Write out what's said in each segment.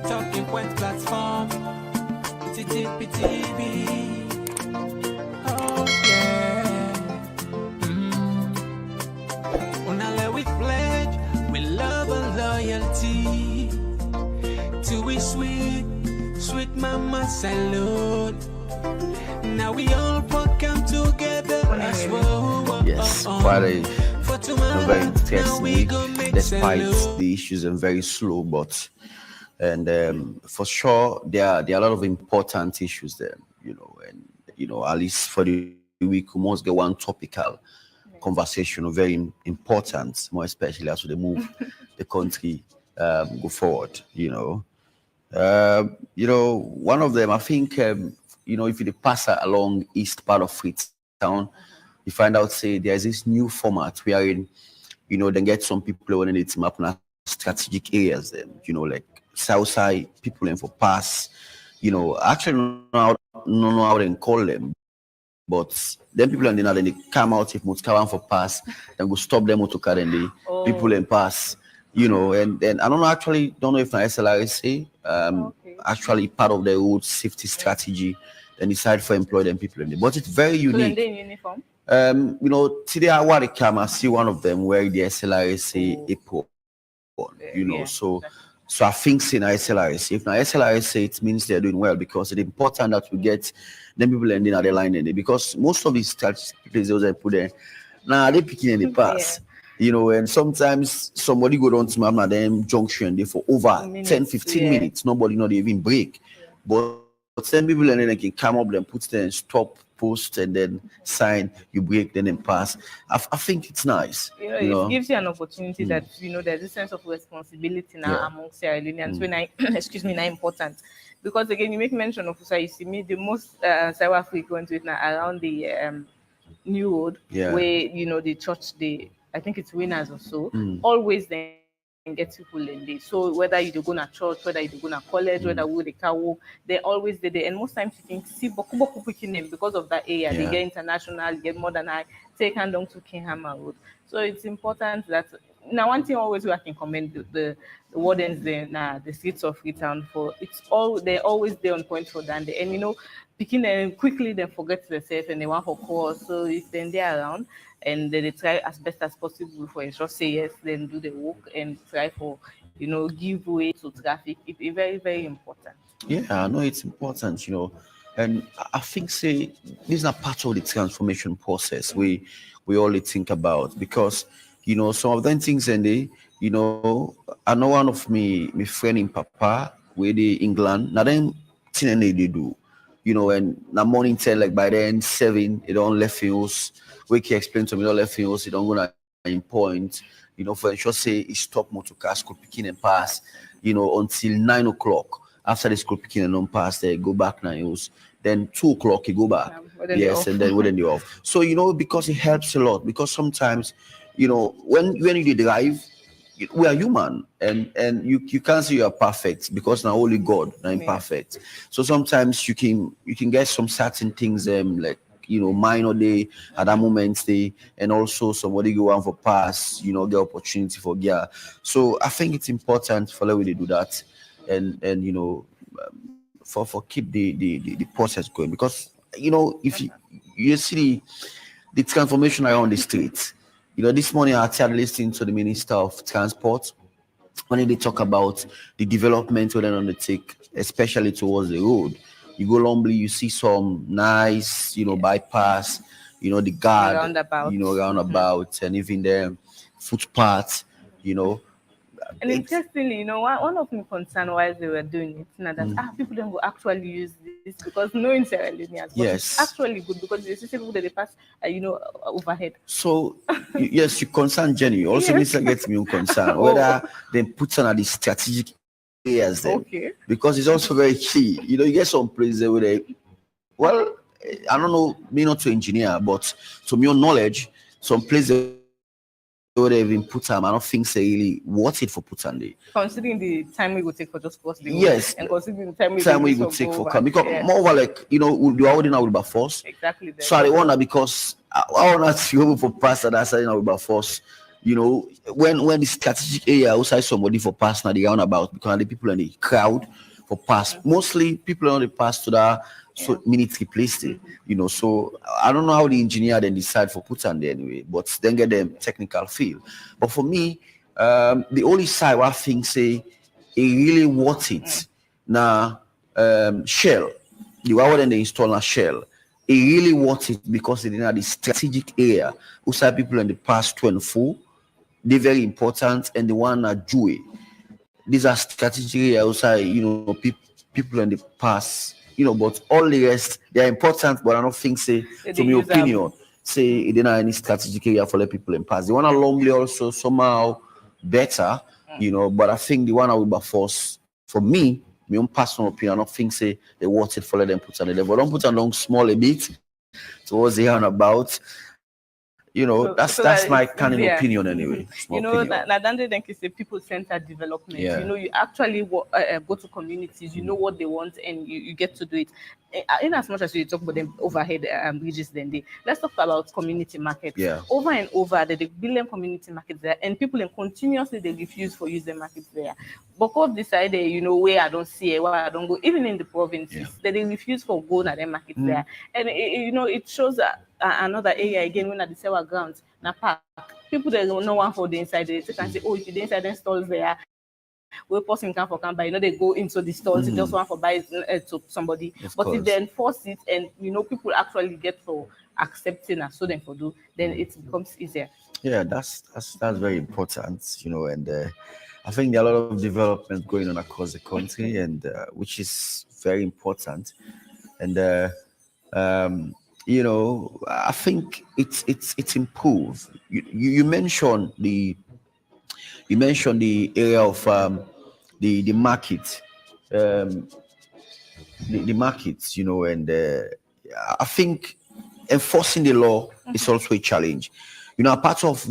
talking point platform. TTPTV. Oh yeah. Unale we pledge with love and loyalty to we sweet, sweet mama Salone. Now we all come together as well. Yes, quite a very interesting week, despite the issues and very slow, but for sure there are a lot of important issues there, and at least for the week we must get one topical conversation, very important, more especially as we move the country go forward. One of them, I think, if you pass along east part of Freetown, you find out, say, there's this new format wherein, then get some people when it's map on strategic areas, then, like Southside, people in for pass, actually don't know how they call them, but then people and then they come out if Mutkawan for pass, then go stop them to car and the people in pass. And then I don't know if my SLRSA actually part of the road safety strategy, then decide for employ them people in there. But it's very unique. So in uniform? Today I want to come, I see one of them wearing the SLRSA April. So I think in SLRSA, if now SLRSA, it means they're doing well, because it's important that we get them people ending at the line in there, because most of these strategies they put there, now they picking in the pass. And sometimes somebody go down to my them junction there for over 10-15 minutes. Nobody not even break. But then people and then they can come up and put them stop, post, and then sign, you break, then pass. I think it's nice. It gives you an opportunity that there's a sense of responsibility now amongst Sierra Leoneans. When now important. Because again, you make mention of you see me the most Sarah frequent with now around the New Road, where the church I think it's Winners or so, always then get people in there. So whether you go to church, whether you go to college, whether you the car walk, they're always there. And most times you can see Bokubo picking them because of that area. They get international, they get more than I take hand down to Kinghama Road. So it's important that now one thing always I can commend the wardens there the streets of Freetown for they're always there on point for that. And picking them quickly, they forget themselves and they want for course. So if then they're around and they try as best as possible for it, just say yes, then do the work and try for give way to traffic. It's very, very important. Yeah, I know it's important, and I think say these are part of the transformation process we all think about, because some of them things and they I know one of me friend in Papa where they England now then thing they do. And now morning 10, like by then 7, they don't left fields. We can explain to me, don't left fields, they don't go in point. For sure say it stop motor car school picking and pass, until 9 o'clock. After the school picking and don't pass, they go back 9 hours. Then 2 o'clock, you go back. Yes, and then when you're off. So, because it helps a lot. Because sometimes, when you drive, we are human, and you can't say you are perfect, because now only God is imperfect. So sometimes you can get some certain things like minor day at that moment day, and also somebody go on for pass, get opportunity for gear. So I think it's important for we to do that, and for keep the process going, because if you see the transformation around the streets. This morning I started listening to the Minister of Transport when they talk about the development we're going to take, especially towards the road. You go Longley, you see some nice, bypass, the guard, roundabout, and even the footpath, And interestingly, one of my concerns while they were doing it, that people don't go actually use this, because knowing Sierra Leoneans, it's actually good, because you see people that they pass, overhead. So yes, you concern Jenny. Also, Mr. gets me concerned whether they put on the strategic areas there, because it's also very key. You get some places where they, well, I don't know, me not to engineer, but to your knowledge, some places where they even put them, I don't think they really worth it for put on there. Considering the time we would take for just cross the road, yes, and considering the time we would take for come, because moreover, like we'll do our now with force. Exactly. So I wonder, because I want to go for pass that I said now with force. You know, when the strategic area outside somebody for pass now the roundabout because the people in the crowd for pass. Mostly people on the pass to that so military place it. You know, so I don't know how the engineer then decide for put on there anyway, but then get them technical feel. But for me, the only side where I think say it really worth it. Now Shell, the one when they install a Shell, it really worth it because it in the strategic area outside people in the past 24, they're very important, and the one at Jue. These are strategic area outside, you know, people in the past, you know, but all the rest they are important, but I don't think say to my opinion, say it didn't have any strategic area for the people in past. The one at Longley also somehow better, you know, but I think the one at Wilberforce, for me, my own personal opinion, I don't think say they worth it for let them put on the level. Don't put along small a bit towards the round about. You know, that's my kind of opinion anyway. You know, Nadande think it's a people-centered development. You know, you actually go to communities, you know what they want, and you get to do it. In as much as you talk about them overhead bridges, let's talk about community markets. Over and over, they build community markets there, and people continuously they refuse for use the markets there. But God decided, you know, where I don't see it, where I don't go, even in the provinces, they refuse for go to the market there, and you know, it shows another area again when at the sewer grounds, na park. People they don't know one for the inside. They can say, oh, if you the inside then stalls there, we person can for can buy. You know, they go into the stalls, they just want for buy to somebody. But if they enforce it and you know people actually get for accepting and so then for do, then it becomes easier. Yeah, that's very important, you know, and I think there are a lot of development going on across the country, and which is very important, and you know, I think it's improved. You mentioned the area of the market, the markets, you know, and I think enforcing the law is also a challenge. You know, a part of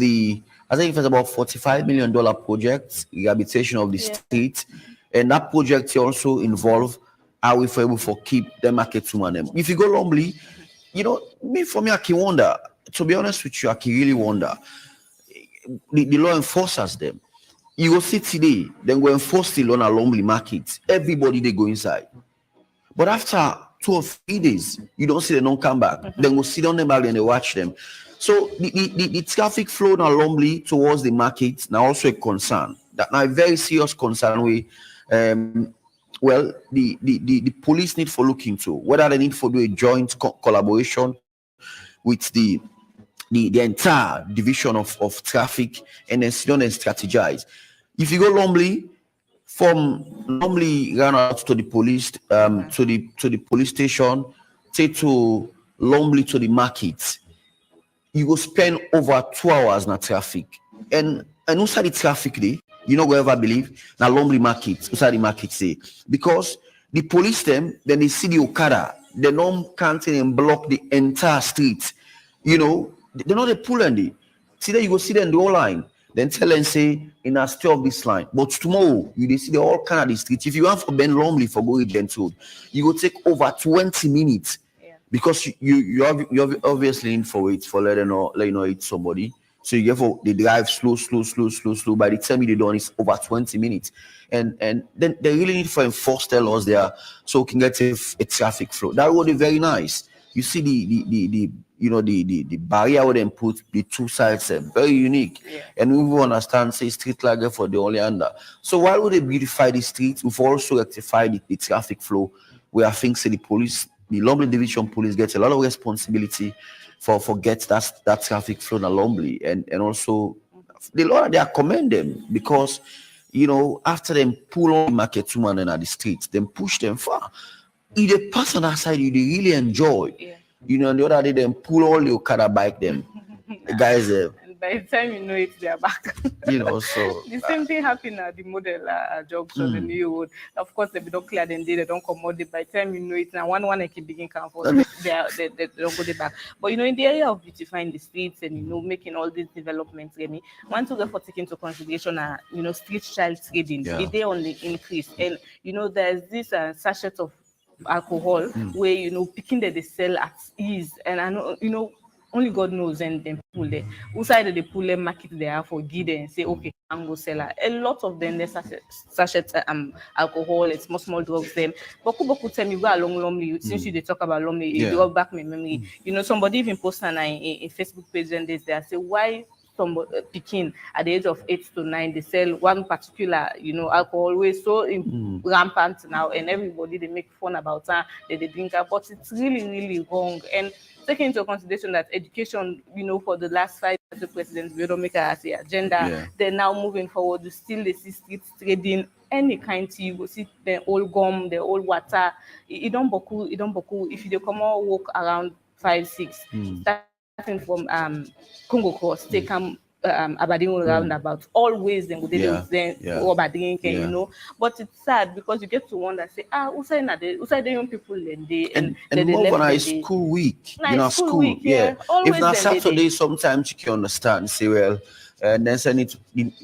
I think it's about $45 million project, rehabilitation of the street, and that project also involve how we able for keep the market to them. If you go lonely, you know, for me, I can wonder. To be honest with you, I can really wonder. The law enforcers them. You go sit today, then go enforce the law on a lonely market. Everybody they go inside. But after 2 or 3 days, you don't see them don't come back. Then go sit on them back and they watch them. So the traffic flow now lonely towards the market now also a concern. That now a very serious concern we well, the police need for look into whether they need for do a joint collaboration with the entire division of traffic and then sit down and strategize. If you go normally run out to the police to the police station, say to Lonely to the market, you go spend over 2 hours in traffic. And also the traffic day, you know, whoever believe now Lonely market, outside the market say, because the police them, then they see the Okada, they don't can't and block the entire street. You know, they're not a pull and they see that you go see them the whole line, then tell and say in a stay of this line. But tomorrow you see the whole kind of the street. If you want for Ben Lonely for go agent road, you go take over 20 minutes. Because you obviously need for it for let you know it's somebody. So you get for they drive slow. By the time they done, it's over 20 minutes, and then they really need for enforce the laws there so we can get a traffic flow. That would be very nice. You see the barrier would then put the two sides very unique, and we will understand say street lager for the only under. So why would they beautify the streets? We've also rectified the traffic flow where I think say the Lumley Division Police gets a lot of responsibility for get that traffic flow in Lumley, and also the law they commend them because you know after them pull on the market woman and at the streets, then push them far. If they pass on that side, you they really enjoy. You know, and the other day then pull all the Okada bike them. The guys by the time you know it, they are back. You know, so the same thing happened at the model junction, the new road. Of course, they don't clear them, they don't come out. By the time you know it, now one keep begin comfort, they don't go back. But you know, in the area of beautifying the streets and you know making all these developments, one to go for taking into consideration, you know, street child trading. They on the increase, and you know, there's this sachet of alcohol where you know picking that they sell at ease, and I know you know. only God knows, and then pull there. Outside they pull them, market there for give and say, okay, I'm go seller. A lot of them, they sachet alcohol, it's small drugs them. But Kuboku tell me go along lonely. Since you they talk about lonely, it brought back my memory. You know, somebody even posted on a Facebook page and they say why some picking at the age of 8 to 9 they sell one particular, you know, alcohol always so rampant now, and everybody they make fun about that they drink, but it's really wrong. And taking into consideration that education, you know, for the last 5 years, the president we don't make it as the agenda. They're now moving forward. You still they see street trading, any kind tea, you go see the old gum, the old water. It don't boku. If you come out walk around 5, 6, starting from Congo Cross, they come Aberdeen roundabout. Always then go then over drinking, you know. But it's sad because you get to wonder, say, usai the young people and more when I school week, you know, school week, if not Saturday, sometimes you can understand, say, well, and then send it.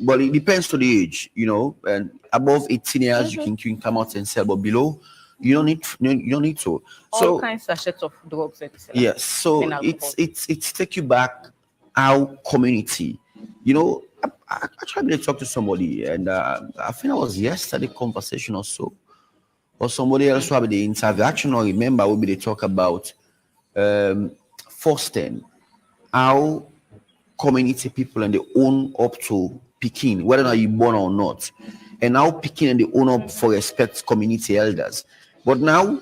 Well, it depends to the age, you know. And above 18 years, you can come out and sell, but below, you don't need to. All kinds of sachets of drugs. Yes, so it's take you back our community. You know, I tried to talk to somebody, and I think it was yesterday conversation or so, or somebody else who had the interview. I actually don't remember what they talk about fostering how community people and they own up to Peking, whether or not you born or not, and how Peking and they own up for respect community elders. But now,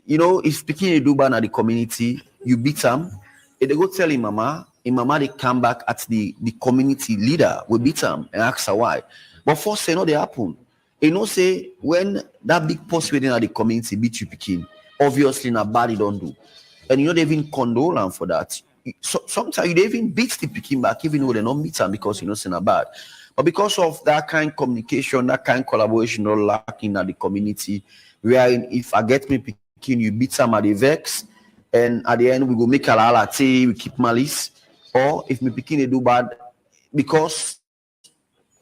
you know, if Peking they do bad at the community, you beat them, if they go tell him mama, they come back at the community leader, we beat them and ask her why. But first, say no, they happen. You know, say when that big post within at the community beat you Peking, obviously not bad, you don't do. And you know, they even condole them for that. So, sometimes they even beat the Peking back, even though they don't meet them because you know, it's not bad. But because of that kind of communication, that kind of collaboration, not lacking at the community, wherein if I get me Peking, you beat some at the vex, and at the end we go make a latte, we keep malice. Or if me Peking they do bad, because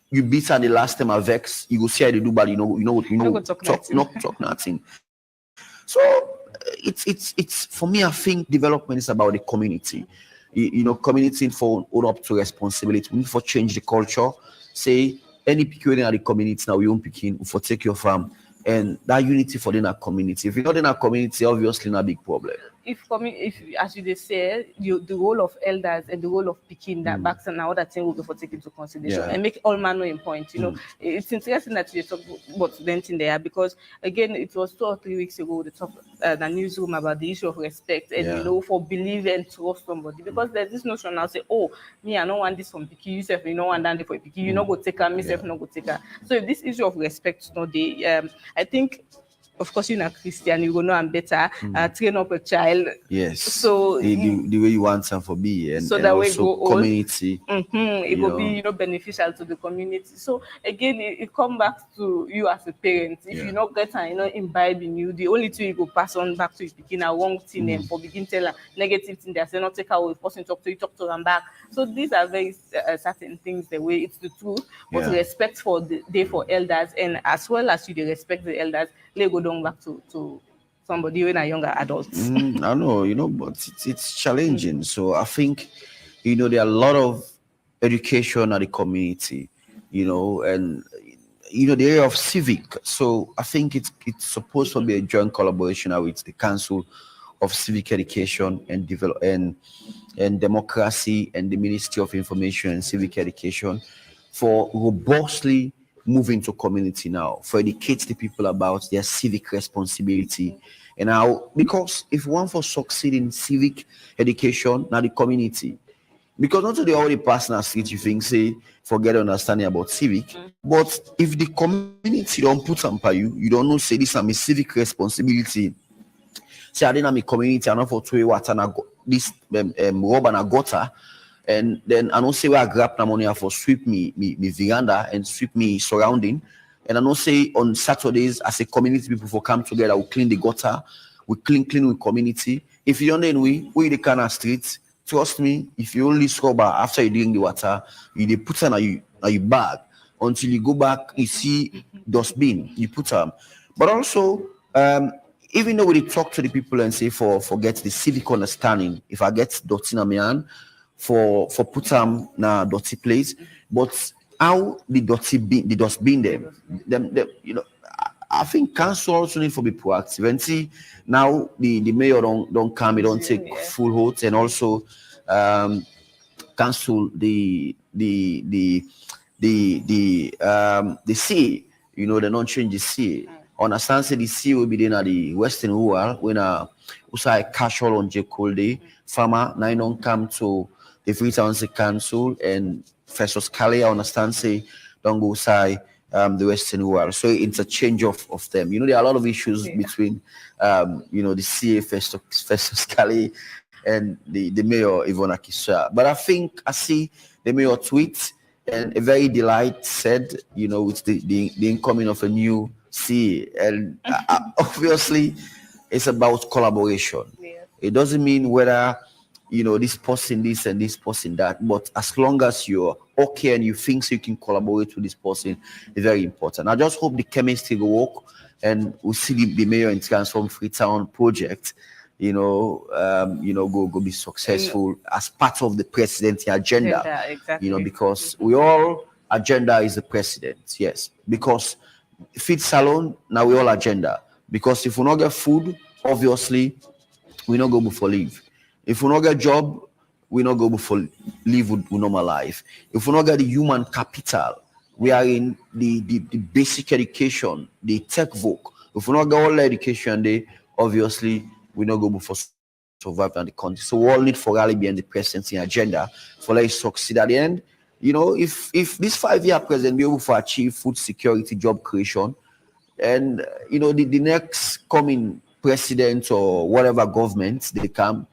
you beat at the last time I vex, you go see how they do bad, you know, talk nothing. So it's for me, I think development is about the community. You know, community for own up to responsibility. We need for change the culture. Say any Peking in the community now, we own Peking for take your farm, and that unity for the community. If you're not in a community, obviously not a big problem. If as you say, the role of elders and the role of Peking that backs and other thing will be for taken into consideration and make all manner in point. You know, it's interesting that you talk about students in there because again, it was 2 or 3 weeks ago they talked the newsroom about the issue of respect and you know for believe and trust somebody because there's this notion now say, oh, me I don't want this from Peking, you self you don't want that for Peking, you not go take her, me self not go take her. So if this issue of respect, no, I think. Of course, you're not Christian, you go know I'm better. Train up a child. Yes. So the way you want some for me, and so and that also way community. It will be beneficial to the community. So again, it comes back to you as a parent. If you not get and imbibe in you, the only thing you go pass on back to is begin a wrong thing and for begin tell a negative thing. They say not take away person talk to them back. So these are very certain things. The way it's the truth, but respect for the day for elders, and as well as you respect the elders. Let go down back to somebody when a younger adult. I know, but it's challenging. So I think, there are a lot of education at the community, and the area of civic. So I think it's supposed to be a joint collaboration with the Council of Civic Education and Democracy and the Ministry of Information and Civic Education for robustly moving to community now, for educate the people about their civic responsibility and how, because if one for succeed in civic education, now the community, because not only all the personal street you think say forget understanding about civic, but if the community don't put on you don't know say this is my civic responsibility. Say I didn't have a community, I know for 2 water and this rubber and a gutter. And then I don't say where I grab the money for sweep me veranda and sweep me surrounding. And I don't say on Saturdays as a community people for come together, we clean the gutter, we clean with community. If you don't know we the kind of streets, trust me, if you only scrub after you drink the water, you put on your bag until you go back, you see dustbin, you put them. But also even though we talk to the people and say forget the civic understanding, if I get dirty na my hand, for put them na dirty place, but how the dirty bin the dustbin them I think council also need to be proactive and see now the mayor don't come, he don't take full hold, and also cancel the sea. They don't change the sea. Understand say the sea will be there at the Western Rural when also I cash all on J. Day farmer now don't come to the Freetown Council and Festus Cali. I understand say don't go side the Western Rural. So it's a change of them. There are a lot of issues between the CA Festus Cali and the mayor Ivona Kisha. But I think I see the mayor tweet and a very delight said, with the incoming of a new CA. And obviously it's about collaboration. Yeah. It doesn't mean whether this person this and this person that, but as long as you're okay and you think so you can collaborate with this person, it's very important. I just hope the chemistry will work and we'll see the mayor in Transform Freetown project go be successful as part of the president's agenda. Exactly. Because we all agenda is the president, yes. Because feed Salone, now we all agenda. Because if we not get food, obviously we not go before leave. If we not get job, we not go before live with normal life. If we not get the human capital, we are in the basic education, the tech vogue. If we not get all the education there, obviously we not go before survive in the country. So we all need for rally behind the presidency agenda for let's succeed at the end. If this 5-year president be able to achieve food security, job creation, and the next coming president or whatever government they come,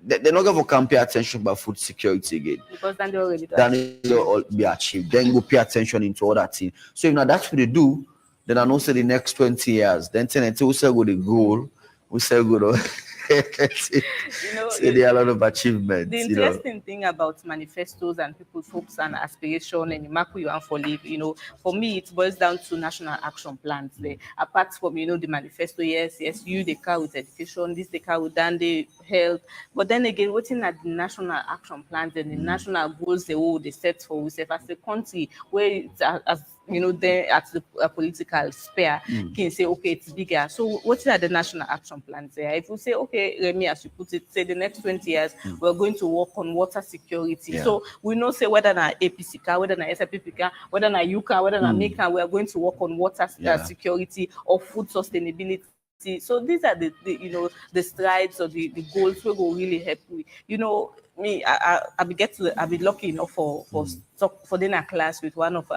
they're not going to pay attention about food security again. Because then they already all be achieved. Then go pay attention into other things. So if now that's what they do, then I know say the next 20 years, then 10 until we say go the goal, we say go there are a lot of achievements. The interesting thing about manifestos and people's hopes and aspiration and Maku you want for live, for me it boils down to national action plans. Apart from the manifesto, yes, you the car with education, this the car with the health, but then again, waiting at the national action plans and the national goals they set for ourselves as a country where it's as then at the political sphere can say, okay, it's bigger. So what are the national action plans there? If we say, okay, Remy, as you put it, say the next 20 years, we're going to work on water security. Yeah. So we know, say, whether na APC car, whether na SLPP car, whether na UCA, whether na MECA, we are going to work on water security or food sustainability. So these are the strides or the goals we will really help with. Me, I'll be lucky enough for dinner class with one of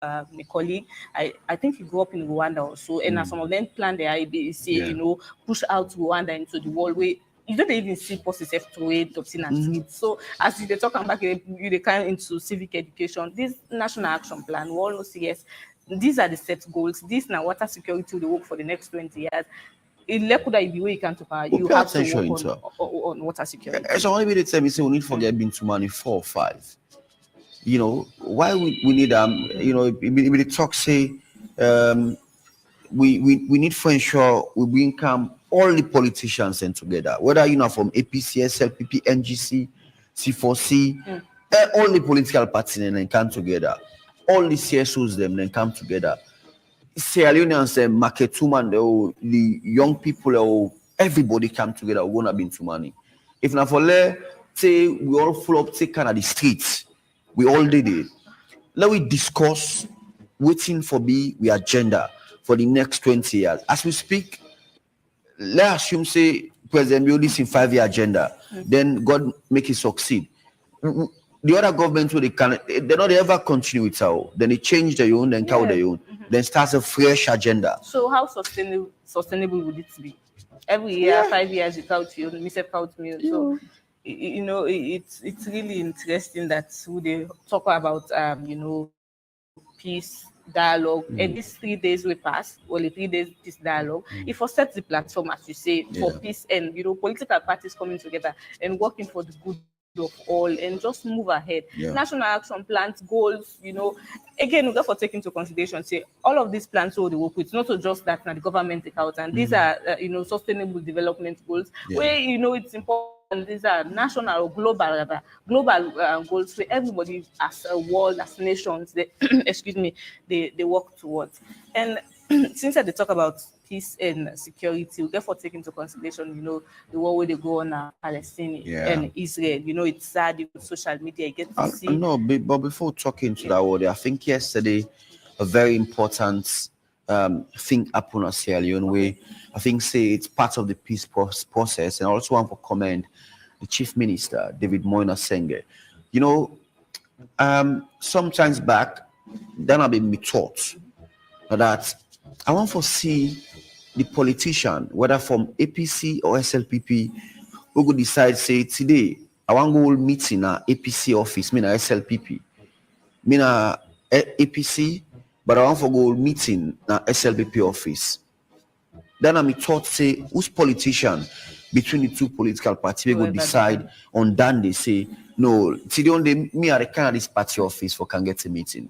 my colleague. I think he grew up in Rwanda also, and some of them plan their IBC, push out Rwanda into the world where you don't even see process to it and street. So as you talk back, you kind into civic education. This national action plan, we all know yes, these are the set goals. This now water security will work for the next 20 years. In Lekuda, if you can to power, you have to work on water security. So only the time you say we need to forget being too many 4 or 5. Why we need we talk say we need to ensure we bring all the politicians in together, whether from APC, SLPP, NGC, C4C, all the political parties then come together, all the CSOs them then come together. Sierra Leoneans and Marketuman, the young people, everybody come together, we're gonna be into money. If not for say we all full up take kind of the streets. We all did it. Let we discuss waiting for we agenda for the next 20 years. As we speak, let's assume say President build this in 5-year agenda. Then God make it succeed. The other governments they not ever continue with how. Then they change their own, then cow their own. Then starts a fresh agenda. So how sustainable would it be? Every year, 5 years, you count your own, count me. So it's really interesting that they talk about peace dialogue, and these 3 days we pass, only 3 days this dialogue. It sets the platform, as you say, for peace and political parties coming together and working for the good of all and just move ahead. Yeah. National action plans, goals, again, we got for take into consideration, say all of these plans will they work with, not so just that now the government take out, and these are sustainable development goals where it's important. These are national or global rather goals where everybody as a world, as nations, they excuse me, they work towards. And since I talk about peace and security, we therefore take into consideration, the war where they go on Palestine and Israel. It's sad, social media, you get to see. No, but before talking to that word, I think yesterday a very important thing happened at Sierra Leone where I think say it's part of the peace process, and I also want to commend the Chief Minister, David Moina Senge. Sometimes back, then I've been taught that I want to see the politician, whether from APC or SLPP, who could decide, say, today, I want to go meeting at APC office, me na SLPP, me na APC, but I want to go meeting at SLPP office. Then I'm taught, say, who's politician between the two political parties, we go decide on that they say, no, today only me are the kind of this party office for can get a meeting.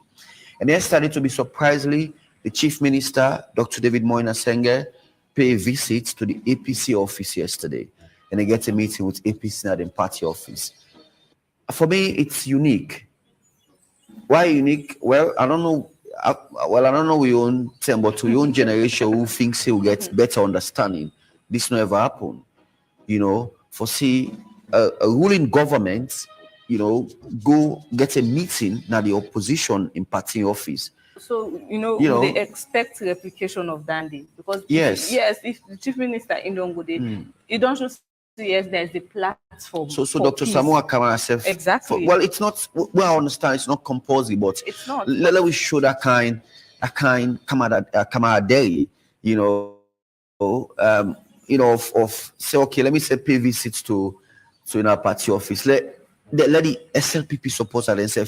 And then started to be surprisingly, the Chief Minister, Dr. David Moina Senge, pay a visit to the APC office yesterday, and they get a meeting with APC at the party office. For me, it's unique. Why unique? Well, I don't know. I don't know your own term, but to your own generation who thinks he will get better understanding, this never happen. For see a ruling government, go get a meeting now the opposition in party office. So, they expect replication of Dandy because if the Chief Minister in Dongo, you don't just see there's the platform. So Dr. Samuel Kamara says exactly. It's not. Well, I understand it's not compulsory, but it's not. Let we show that kind camaraderie, of say okay, let me say pay visits to in our party office. Let the SLPP supporters and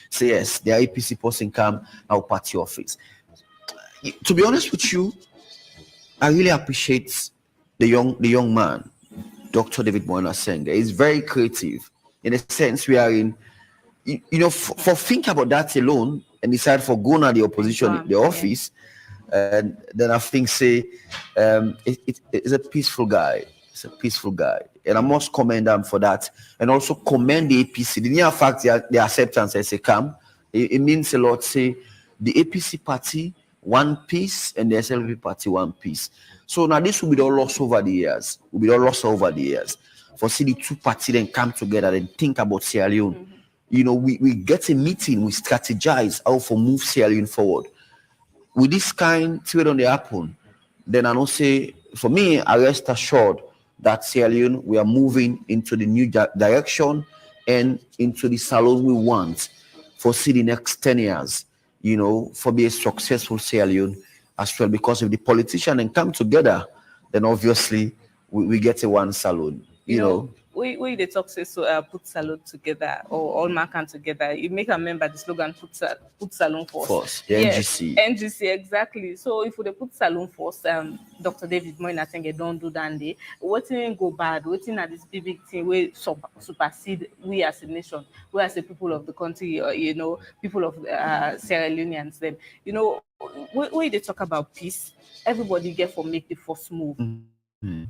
say yes, the APC person come our party office. To be honest with you, I really appreciate the young man, Dr. David Moina Senge. He's very creative in a sense. We are in, for think about that alone and decide for going at the opposition, the office, and then I think say it's a peaceful guy. It's a peaceful guy. And I must commend them for that. And also commend the APC. The mere fact the acceptance as a camp, it means a lot. Say the APC party, one piece, and the SLP party, one piece. So now this will be all lost over the years. For see the two parties then come together and think about Sierra Leone. We get a meeting, we strategize how to move Sierra Leone forward. With this kind of on the happen, then I know say, for me, I rest assured that Sierra Leone, we are moving into the new direction and into the Salone we want for the next 10 years, for be a successful Sierra Leone as well. Because if the politicians then come together, then obviously we get a one Salone, We the talk say so put Salone together or all mankind together. You make a member the slogan put Salone first. NGC. NGC, exactly. So if we put Salone first, Dr. David Moina Senge don't do that day. What go bad? What at this big thing we supersede we as a nation, we as a people of the country, people of Sierra Leoneans. Then we they talk about peace. Everybody get for make the first move.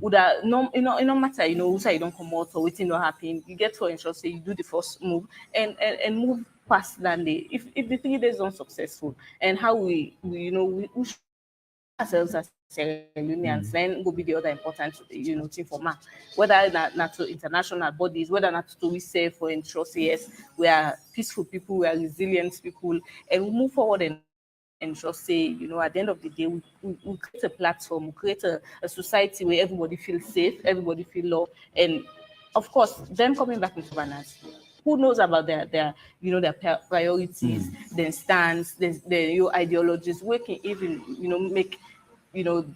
Would no matter who say you don't come out or waiting not happen, you get to ensure say you do the first move and move past that day. If the 3 days don't successful, and how we show ourselves as Sierra Leoneans, then will be the other important thing for man. Whether not to international bodies, whether not to we say for ensure say yes, we are peaceful people, we are resilient people, and we move forward and just say, at the end of the day, we create a platform, we create a society where everybody feels safe, everybody feels loved, and of course, them coming back into governance. Who knows about their priorities, their stance, their ideologies? We can even make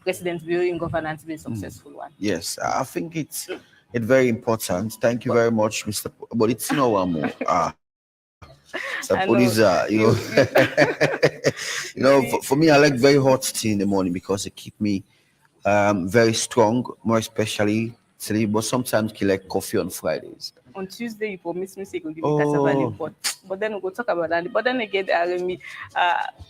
president viewing governance be a successful one. Yes, I think it's very important. Thank you very much, Mr. But it's one more. So police, for me, I like very hot tea in the morning because it keep me very strong, more especially today, but sometimes I like coffee on Fridays. on Tuesday you promise me say you go give me cassava leaf pot. But then we'll talk about that. But then again,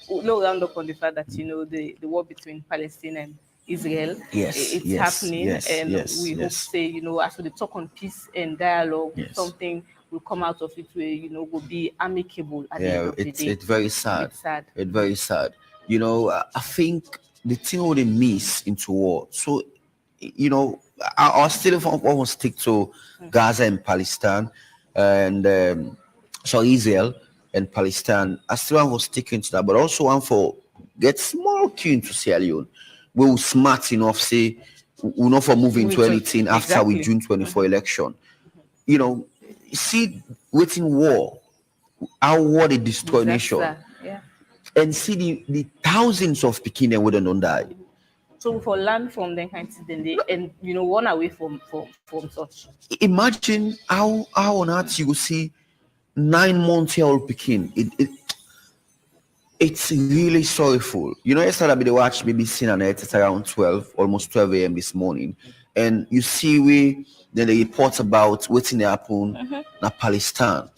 we'll round up on the fact that the war between Palestine and Israel, it's happening, and we hope say as we talk on peace and dialogue, something will come out of it where will be amicable at the end of the day. It's very sad. It's sad. It's very sad. I think the thing would miss into war. So I'll still almost stick to Gaza and Palestine, and Israel and Palestine. I still want to stick into that, but also want for get small key into Sierra Leone. We will smart enough say we're not for moving to anything after we June 24 election. See waiting war, how war they destroy nation, and see the thousands of Pekin and wouldn't die. So for land from them kind of then they run away from such. Imagine how on earth you will see 9-month-old Pekin. It's really sorrowful. Yesterday I watched BBC and it's around almost 12 a.m. this morning, and you see then the reports about what's in happen in Palestine.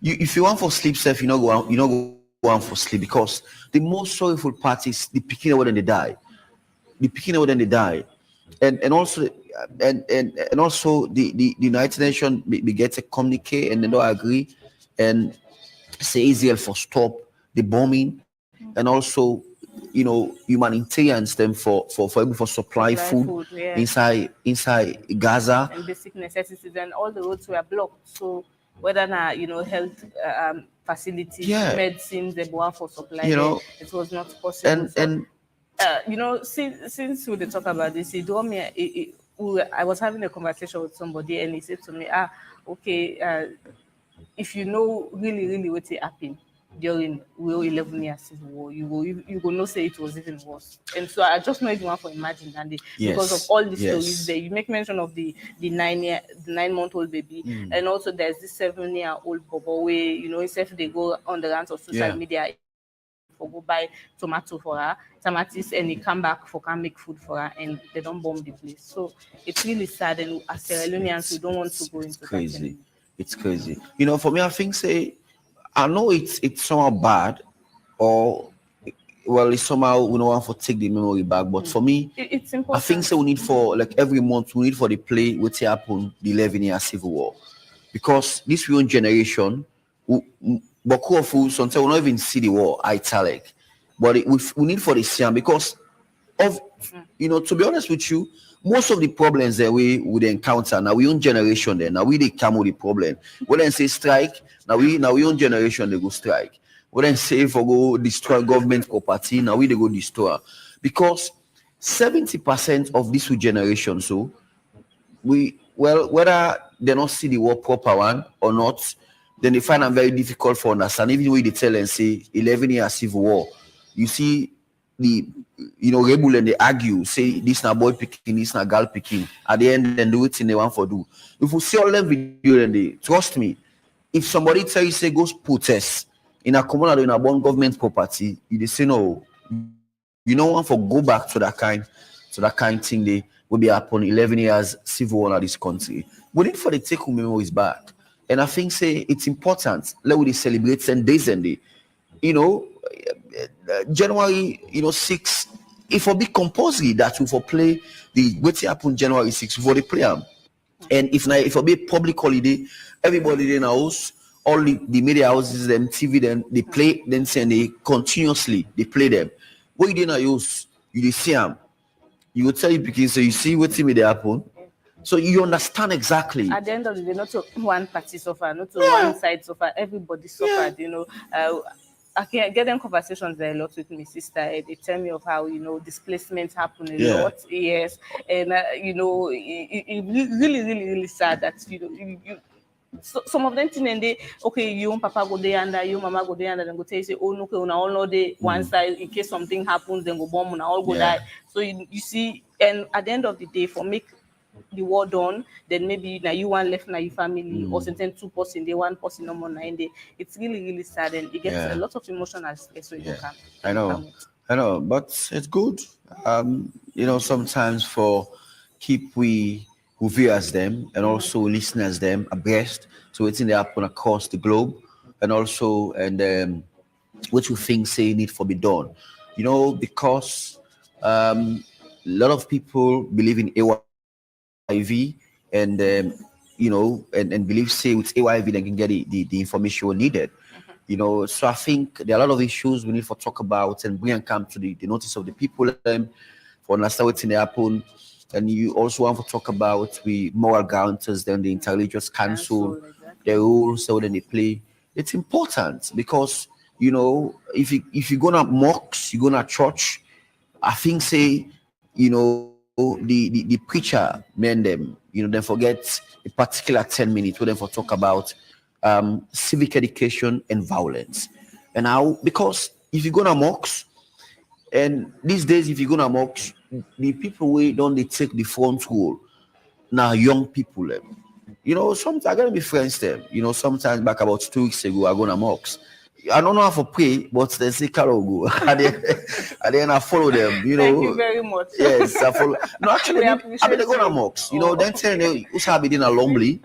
If you want for sleep, safe, you know go on for sleep, because the most sorrowful part is the Pekin when they die. The Pekin when they die, and also the United Nations we get a communique and they don't agree and say Israel for stop the bombing, and also humanitarians them for supply food inside Gaza and basic necessities, and all the roads were blocked. So whether health facilities, medicine, they were for supply, it was not possible. Since we talk about this, I was having a conversation with somebody, and he said to me, if really, really what happened during 11 years civil war, you will not say it was even worse. And so I just not even want to imagine that because of all the stories there. You make mention of the 9-month-old baby, and also there's this 7-year-old bobo where if they go on the rants of social media for go buy tomato for her, tomatoes, and he come back for can make food for her, and they don't bomb the place. So it's really sad, and as Sierra Leoneans we don't want to go into crazy. That. It's crazy. For me, I think I know it's somehow bad, or it's somehow we don't want to take the memory back. But for me, it's important. I think we need for every month we need for the play what happened the 11-year civil war, because this young generation, but sometimes we don't even see the war italic, but we need for the same because of to be honest with you. Most of the problems that we would encounter now, we own generation there. Now we they come with the problem. When they say strike, now we own generation they go strike. When they say for go destroy government property, now we they go destroy. Because 70% of this generation, so whether they don't see the war proper one or not, then they find it very difficult for understand. Even when they tell and say 11-year civil war, you see the rebel and they argue, say this na boy picking, this na girl picking. At the end, then do it in the one for do. If we see all them video, and they trust me, if somebody tell you say go protest in a communal in a born government property, you say no, want for go back to that kind thing they will be upon 11 years civil war in this country. We need for the take memories back, and I think say it's important. Let we celebrate 10 days and day, January 6, if we be compulsory that we for play the what happened January 6 for the play and if we be public holiday, everybody in the house, all the media houses, them TV, them they play, then send they continuously they play them. What you didn't use, you see them, you will tell you because so you see what TV they happen. So you understand exactly. At the end of the day, not to one party suffer, not to one side suffer, everybody suffered, I can get them conversations there a lot with my sister. They tell me of how displacement happen a lot, yes, and it really, really, really sad that so, some of them think and they you and Papa go there and you Mama go there and then go tell you say una all know they one side in case something happens then go bomb and all go die. So you see, and at the end of the day for make the war done, then maybe now you one left now your family or something 2 person there, 1 person no more 9 day. It's really, really sad and it gets a lot of emotional stress when you come. I know, but it's good. Sometimes for keep we who viewers them and also listeners them abreast to what's in the happen across the globe, and also what you think say need for be done. Because a lot of people believe in AYV and and believe say with AYV they can get the information needed. So I think there are a lot of issues we need to talk about and bring and come to the notice of the people for understand what's in the happen. And you also want to talk about the moral guarantors, then the interreligious council, Exactly. the rules, so then they play. It's important because if you go to mosques, you go to church, I think say the preacher man them they forget a particular 10 minutes where they for talk about civic education and violence. And how, because if you go to mosques, and these days if you go to mosques, the people we don't they take the front role now, young people them. Sometimes I gotta be friends them. Sometimes back about 2 weeks ago I go to mosques. I don't know how to pray, but they say Carol go. And then I follow them, Thank you very much. Yes, I follow. No, actually, We I mean, they go to mosques. Then tell them, Usabi din a Lumley,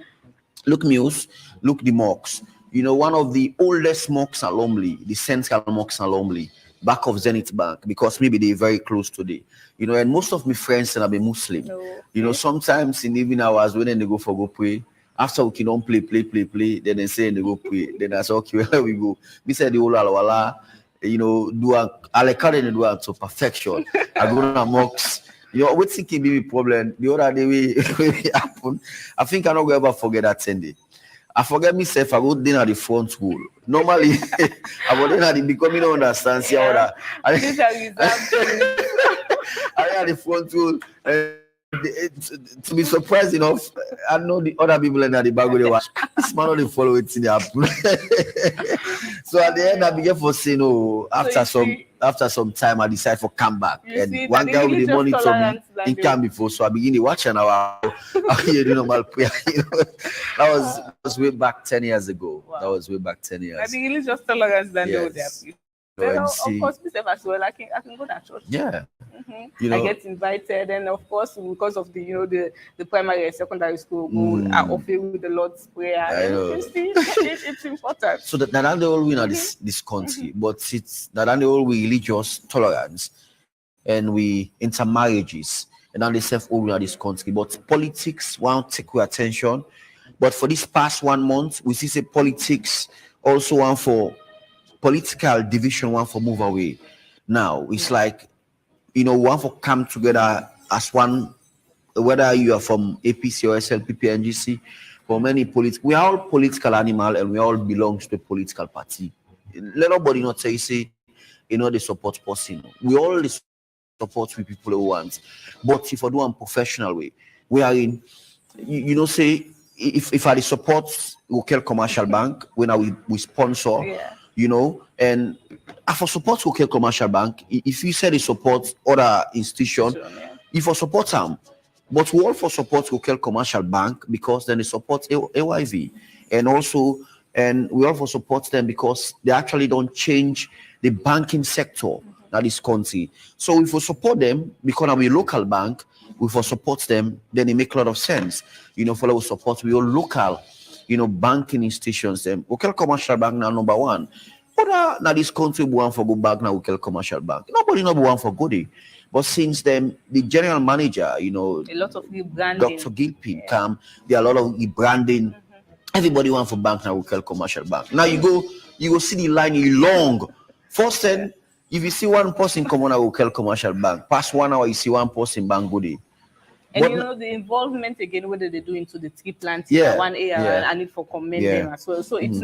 look Muse, look the mosques. One of the oldest mosques at Lumley, the central mosques at Lumley, back of Zenith Bank, because maybe they're very close today. And most of my friends have been Muslim. No. Sometimes in evening hours when they go pray, after we don't play, then they say they go pray. Then I say, okay, where we go? We said the whole alwala, do a to perfection. I go to mosques. What's the be problem? The other day we happen. I think I'm not going to ever forget that Sunday. I forget myself. I go dinner at the front school. Normally, I go dinner at the because me don't understand. See how that. I at the front school. To be surprised enough, I know the other people in the back they watch. This man only follow it in the app. So at the end, I began for saying, no. After some time, I decide for come back. And one guy with the money told me he came before, so I begin to watch and I hear the normal prayer. That was way back 10 years ago. Wow. That was way back 10 years. I think it's just tolerance than Yes. Then of course, myself as well. I can go to church. Yeah. I get invited, and of course, because of the primary and secondary school, I often with the Lord's Prayer. It's important. So that not only in this country, but it's not only we religious tolerance and we intermarriages and then they self in this country, but politics won't take your attention. But for this past 1 month, we see say politics also want for political division, one for move away. Now it's like one for come together as one, whether you are from APC or SLPP, NGC, for many we are all political animal and we all belong to the political party. Let nobody not say they support person. We all support we people who want. But if I do a professional way, we are in, say if I support local commercial bank when we sponsor. Yeah. And for support local commercial bank, if you say they support other institution, if I support them, but we all for support local commercial bank because then they support AYV, and we all for support them because they actually don't change the banking sector in this country. So if we support them because we local bank, we for support them, then it make a lot of sense. For our support, we all local. Banking institutions, them local commercial bank now number one. But now this country we want for go back now local commercial bank. Nobody number one for goodie. But since then, the general manager, a lot of rebranding. Dr. Gilpin come, there are a lot of rebranding. Everybody want for bank now local commercial bank. Now you go see the line is long. First then, if you see one person come on a local commercial bank, past 1 hour you see one person bank goodie. And the involvement again, whether they do into the tree planting, one area, and it for commend them as well. So it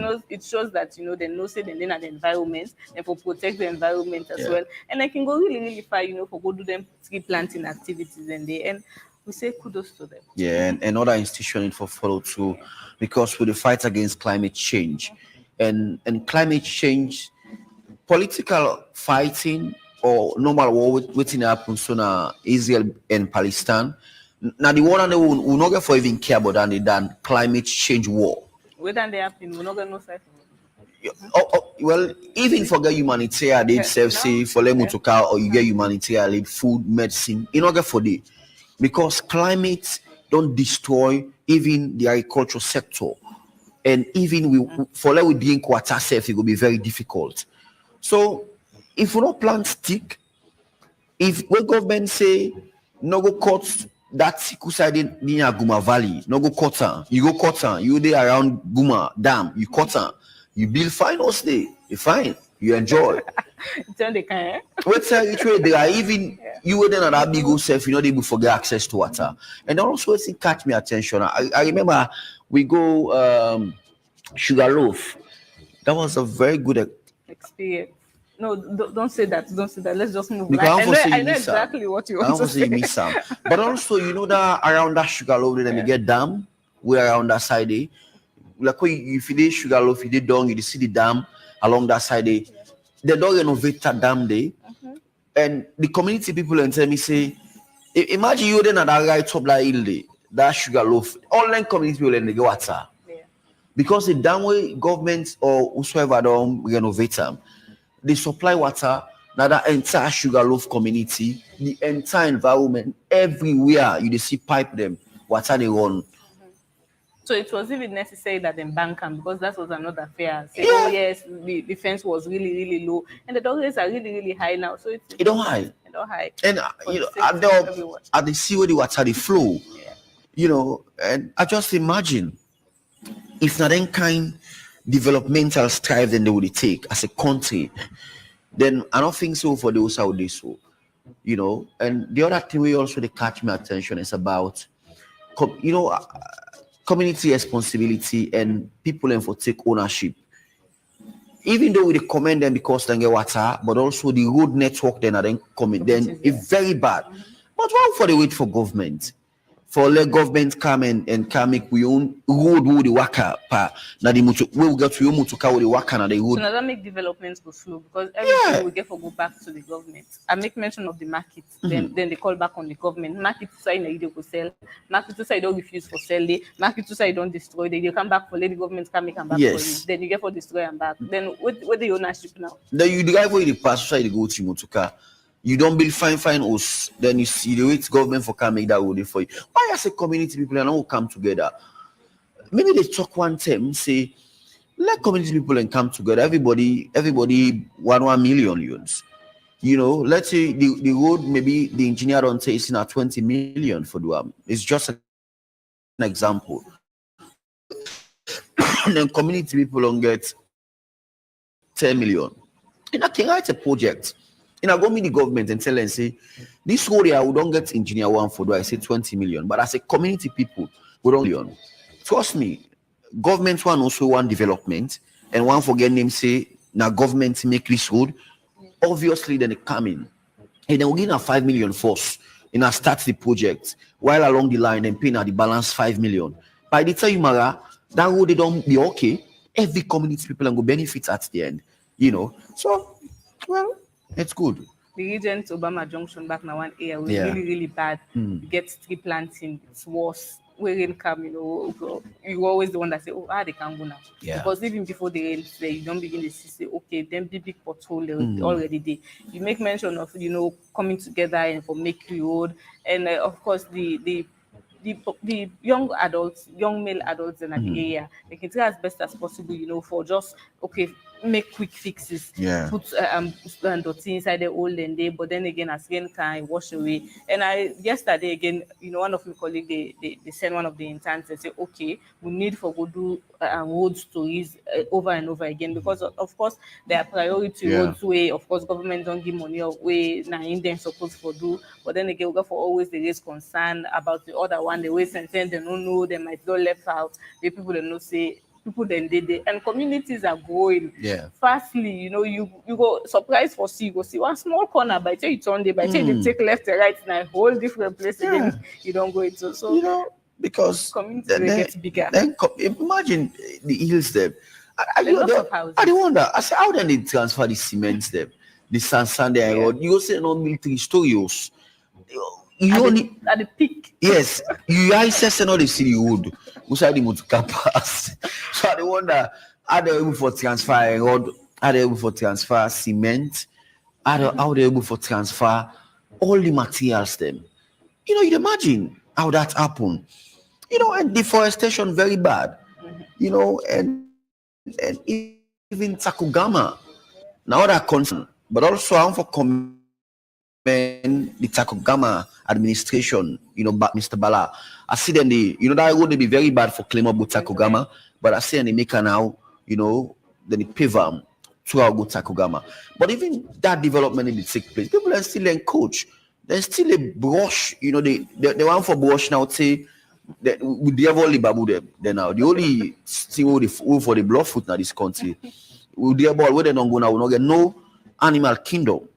shows that they know say they learn at the environment and for protect the environment as well. And I can go really, really far, for go do them tree planting activities and we say kudos to them. Yeah, and other institutions for follow through because with the fight against climate change and climate change, political fighting or normal war waiting happen soon Israel and Palestine. Now the one and the will not get for even care about than climate change war. Whether they happen, we're not going to know. Well, even forget humanitarian aid, say for them to car or you get humanitarian aid, food, medicine, you not get for the because climate don't destroy even the agricultural sector. And even for like we drink water safe, it will be very difficult. So if we don't plant stick, if when government say no go cut that sickle side near Guma Valley, no go cut her, you go cut her, you there around Guma Dam, you cut her, you build fine or stay, you fine, you enjoy. Wait till they are even you were then at that big old self, you're not able to get access to water. And also it's catch me attention. I remember we go Sugarloaf. That was a very good experience. No, don't say that. Don't say that. Let's just move. Because I know exactly what you want to say. Miss Sam. But also, you know that around that Sugarloaf, then you get dam. We're around that side. Like if you did Sugarloaf, you did down, you see the dam along that side. They don't renovate that dam there. And the community people and tell me, say, imagine you then at that right top that hill there, that Sugarloaf. All them community people and they go water. Because the dam way government or whosoever don't renovate them, they supply water. Now that entire Sugarloaf community, the entire environment, everywhere you see pipe them, water they run. So it was even necessary that they bank them because that was another fear. Say, oh yes, the fence was really, really low, and the dollars are really, really high now. So it don't high. It don't high. And you know, at the see where the water they flow. You know, and I just imagine if not any kind developmental strive then they would take as a country, then I don't think so for those how they so. You know, and the other thing we also they catch my attention is about community responsibility and people and for take ownership. Even though we commend them because they get water, but also the road network then are then coming, then it's very bad. But why for the wait for government? For let government come and come make we own road with the waka pa na the motor we will get to motor with the waka na the road. So now that make developments go slow because everything we get for go back to the government. I make mention of the market, then they call back on the government. Market to say they go sell, market to say don't refuse for sell, market to say don't destroy, they come back for let the government come back for you. Then you get for destroy and back. Then what the ownership now? Then you drive where the pass side they go to motor car. You don't build fine house, then you see the wait government for come make that road for you. Why as a community people and all come together? Maybe they talk one time, say, let community people and come together. Everybody 1 million units. You know, let's say the road, maybe the engineer don't say it's not 20 million for the it's just an example. And then community people don't get 10 million. And I can write a project. And I go meet the government and tell them, say, this road here, we don't get engineer one for, do I say 20 million? But as a community people, we don't million. Trust me, government one also want development, and one forget name say, now government make this road. Obviously, then they come in. And then we give a 5 million force, and I start the project. While along the line, and paying the balance 5 million. By the time you Mara, that road they don't be okay. Every community people and go benefit at the end. You know. So, well, it's good. The region to Obama Junction back now 1 area was really, really bad. You get tree planting, it's worse. When rain come, you're always the one that say, they can go now. Because even before the rain, you don't begin to say, okay, then big pothole already there. You make mention of, coming together and for make road. And of course, the young male adults in the area, they can try as best as possible, for just, make quick fixes, put dirty inside the old and day, but then again, as rain can wash away. And yesterday again, one of my colleagues, they sent one of the interns and say, okay, we need for go do road stories over and over again, because of course there are priority roads where of course government don't give money away now in them supposed for do, but then again we go for always they raise concern about the other one, they waste and they don't know, they might go left out, the people don't know say people then they and communities are growing fastly. You go surprise for see, you go see one small corner, by the time you turn there, by the time you take left and right in a whole different place again, you don't go into. So because communities get bigger. Then imagine the hills there. I wonder, I say how then they transfer the cement there, the sand there, you go say no military stories. You only at the peak. Yes, you access and all the city wood. Who's the motor pass? So I wonder, are they able for transfer road? Are they able for transfer cement? Are they able for transfer all the materials them? You imagine. how that happened. And deforestation very bad. And even Takugama, now that concern, but also I want for commend the Takugama administration, Mr. Bala. I see them, that would be very bad for claim up with Takugama, but I see them they make her now, then they pave them throughout good Takugama. But even that development in the take place, people are still in coach. There's still a brush, they want for brush now, say, that we never only babu them. Then now the only thing for the blood foot now this country, we dear ball where they don't go now, we not get no animal kingdom.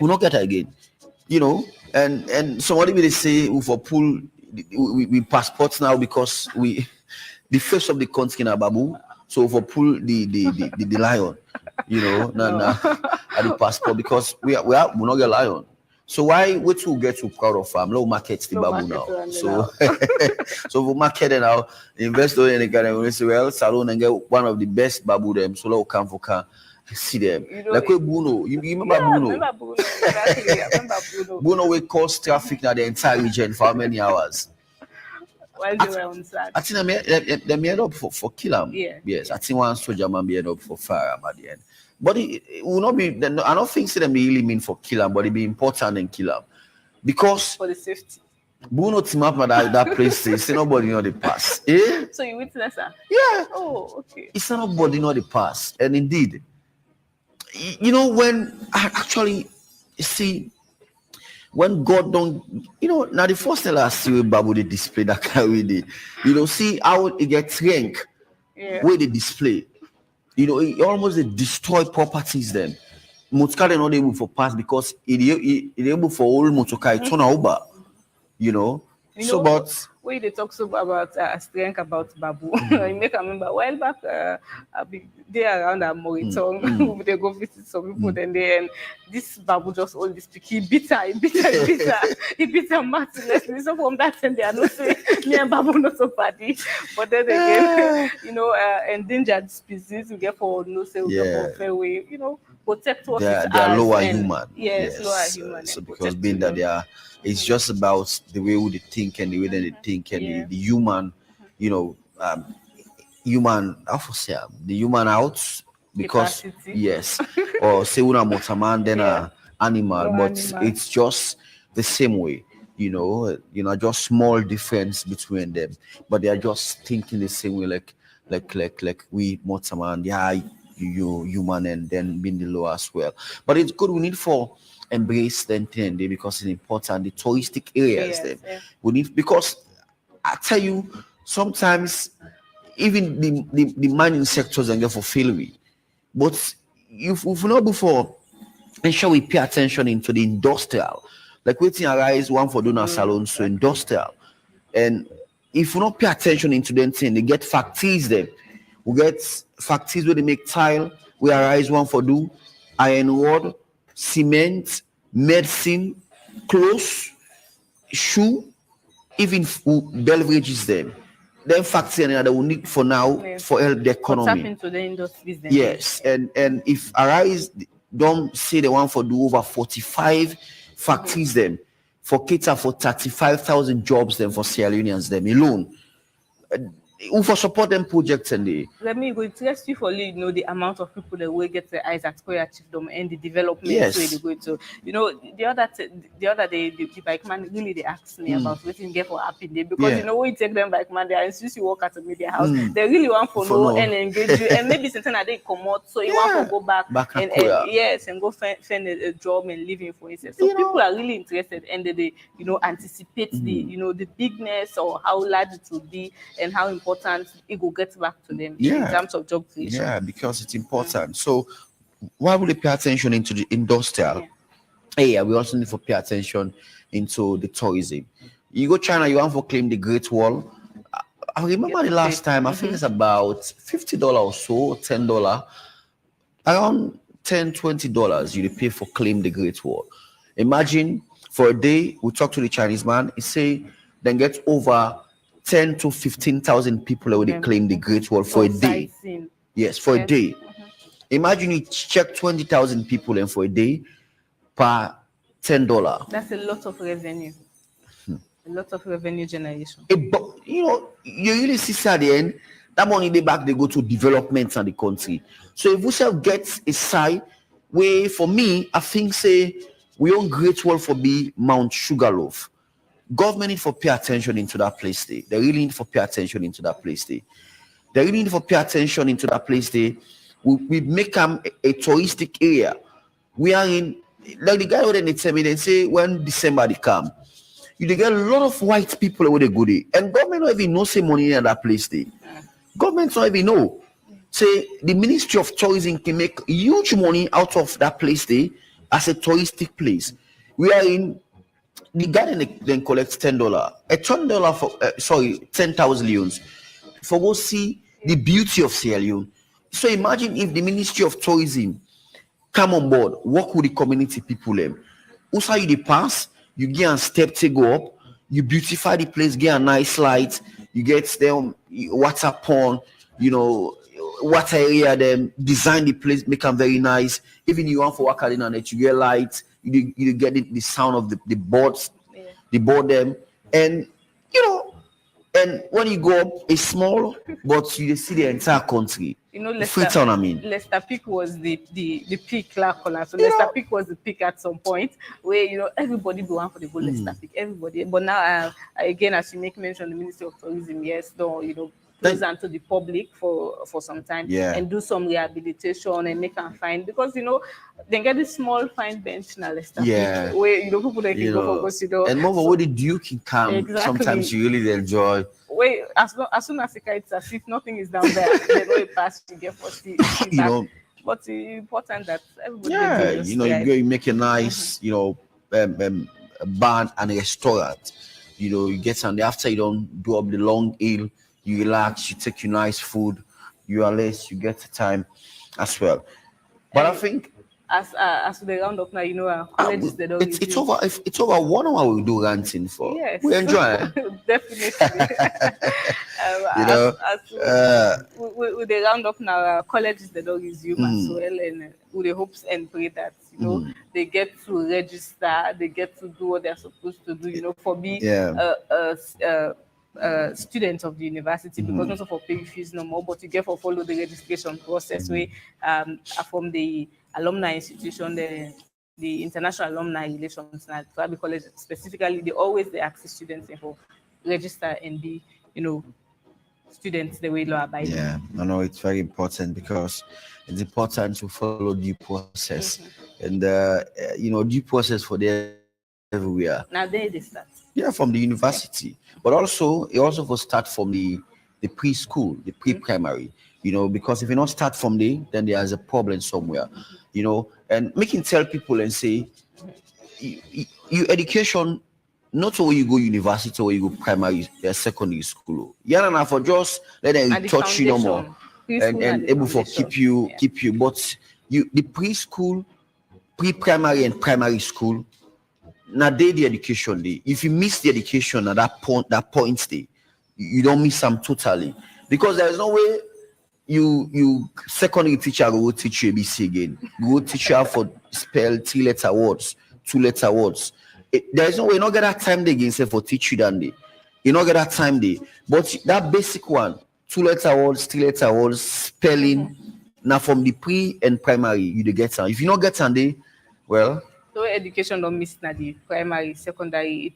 We not get it again. And somebody will say we for pull we passports now because we the face of the country now babu. So for pull the lion, at the passport because we not get lion. So why we to get too proud of low markets the babu now? So so we market it now, investor in the kind of say well Salone and get one of the best babu them so low come for can see them. Like we Bruno, you remember Bruno? I remember Bruno. Bruno will cause traffic now the entire region for how many hours? While they were on set. I think they made up for kill him. Yeah. Yes, I think one soldier man made up for fire at the end. But it will not be. I don't think they really mean for kill him, but it be important and kill him because for the safety. Bruno team up at that place. Say nobody know the pass. Eh? So you witness that? Yeah. Oh, okay. It's nobody know the pass, and indeed, when I actually see. When God don't, now the first thing I see with Babu they display that kind with it. See how it gets rank where they display. It almost they destroy properties then. Motoka they not able for pass because it able for all motoka turn over. But when they talk so about strength about Babu, I make a remember a while back. I be there around a Moritong. They go visit some people, and this Babu just all this he beat her, he beat her mercilessly. So from that time, they are not saying me and Babu not so bad. But then again, endangered species we get for no say we get for fair way. Protect us. They are lower human. Yes, lower human. So because being that they are. It's just about the way they think and the way that they think and the human, human, the human out because capacity. Yes, or say una motaman then a animal, but it's just the same way, just small difference between them, but they are just thinking the same way, like we motaman, you human and then being the lower as well. But it's good. We need for embrace them thing because it's important. The touristic areas we need because I tell you sometimes even the mining sectors and get for failure. But if not before ensure we pay attention into the industrial, like waiting arise one for doing a salon so industrial. And if we not pay attention into them thing, they get factories there. We get factories where they make tile, we arise one for do iron rod, cement, medicine, clothes, shoe, even beverages them. Then factory and that we need for now for help the economy. Tap into the industries then. Yes, and if arise don't say they want for do over 45 factories them for cater for 35,000 jobs them for Sierra Leoneans them alone. Who for support them projects and they let me go interest you for the amount of people that will get their eyes at Korea Chiefdom and the development way they go to. The other day the bike man really they asked me about what you get for happy day because when you take them bike man they insist you work at a media house. They really want for know and engage you and maybe something that they come out so you want to go back and go find a job and living for instance. So people are really interested and they anticipate the bigness or how large it will be and how important it will get back to them in terms of job creation. Yeah, because it's important. So why would they pay attention into the industrial? We also need to pay attention into the tourism. You go China, you want to claim the Great Wall. I remember the last time, I think it's about $50 or so, $10. Around $10-20 you pay for claim the Great Wall. Imagine for a day, we talk to the Chinese man, he say then get over 10 to 15,000 people when they claim the Great Wall for a day. Yes, for a day. Imagine you check 20,000 people and for a day per $10. That's a lot of revenue. A lot of revenue generation. You really see at the end, that money they back they go to development and the country. So if we shall get a side where for me, I think say we own great world for be Mount Sugarloaf. Government need for pay attention into that place there. They really need for pay attention into that place there. They really need for pay attention into that place there. We make them a touristic area. We are in like the guy who they tell me, they say when December they come, you they get a lot of white people where they go there. And government don't even know say money in that place there. Government don't even know. Say the Ministry of Tourism can make huge money out of that place there as a touristic place. We are in the guy then collects $10, $10 for 10,000 leons for go see the beauty of Sierra Leone. So imagine if the Ministry of Tourism come on board, work with the community people them. Also you the pass, you get a step to go up, you beautify the place, get a nice light, you get them water pond, water area, them design the place, make them very nice. Even you want for work in it, you get lights, you get the sound of the boards, the board them, and and when you go up, it's small, but you see the entire country. Freetown, I mean. Leicester Peak was the peak, Lacola. So Leicester Peak was the peak at some point where everybody go on for the go Leicester Peak. Everybody. But now again, as you make mention, the Ministry of Tourism, yes, though close down to the public for some time and do some rehabilitation and make them fine because they get this small fine bench now Leicester Peak where people they can go for go and more where the Duke can come. Exactly. Sometimes you really enjoy. Wait, as soon as it's as if nothing is down there, they know a pass to get for see but it's important that everybody you make a nice bar and a restaurant. You get on after you don't do up the long hill, you relax, you take your nice food, you are less, you get the time as well. But I think as the round up now, college is the dog. It's over 1 hour we do ranting for. Yes. We enjoy it. Definitely. With the round up now, college is the dog is you as well, and with the hopes and pray that they get to register, they get to do what they're supposed to do. For me, students of the university because not for paying fees no more, but you get for follow the registration process where from the alumni institution, the international alumni relations at Krabi College specifically, they ask students for register and be students the way law abiding. Yeah, I know it's very important because it's important to follow due process and due process for them everywhere. Now they start. Yeah, from the university, but also it also will start from the preschool, the pre-primary. Because if you not start from there, then there's a problem somewhere. And making tell people and say, your education, not where you go university or you go primary, secondary school. Yeah, for just let them touch you no more, and able for keep you. But the preschool, pre-primary, and primary school. Now the education day. If you miss the education at that point day, you don't miss them totally. Because there is no way you secondary teacher will teach you ABC again. Go teach you how for spell 3-letter words, 2-letter words. There is no way you not get that time day again say for teach you that day. You not get that time day. But that basic one, 2-letter words, 3-letter words, spelling. Now from the pre and primary, you get some. If you not get some day, well. So education don't miss the primary, secondary,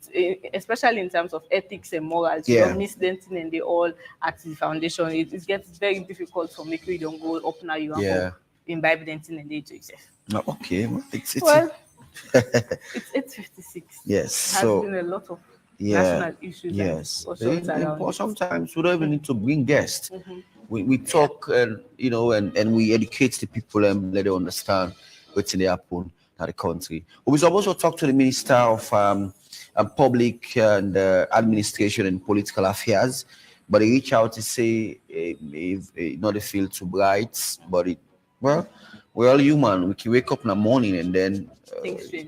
especially in terms of ethics and morals. You don't miss them and they all at the foundation. It gets very difficult for me. You don't go up now. You want imbibe them and they yourself. Okay, it's 8:56. Yes, there has been a lot of national issues. Yes, but sometimes we don't even need to bring guests. We talk and and we educate the people and let them understand what's in the happen. The country. We also talk to the Minister of Public and Administration and Political Affairs, but they reach out to say if not the field too bright, but we're all human. We can wake up in the morning and then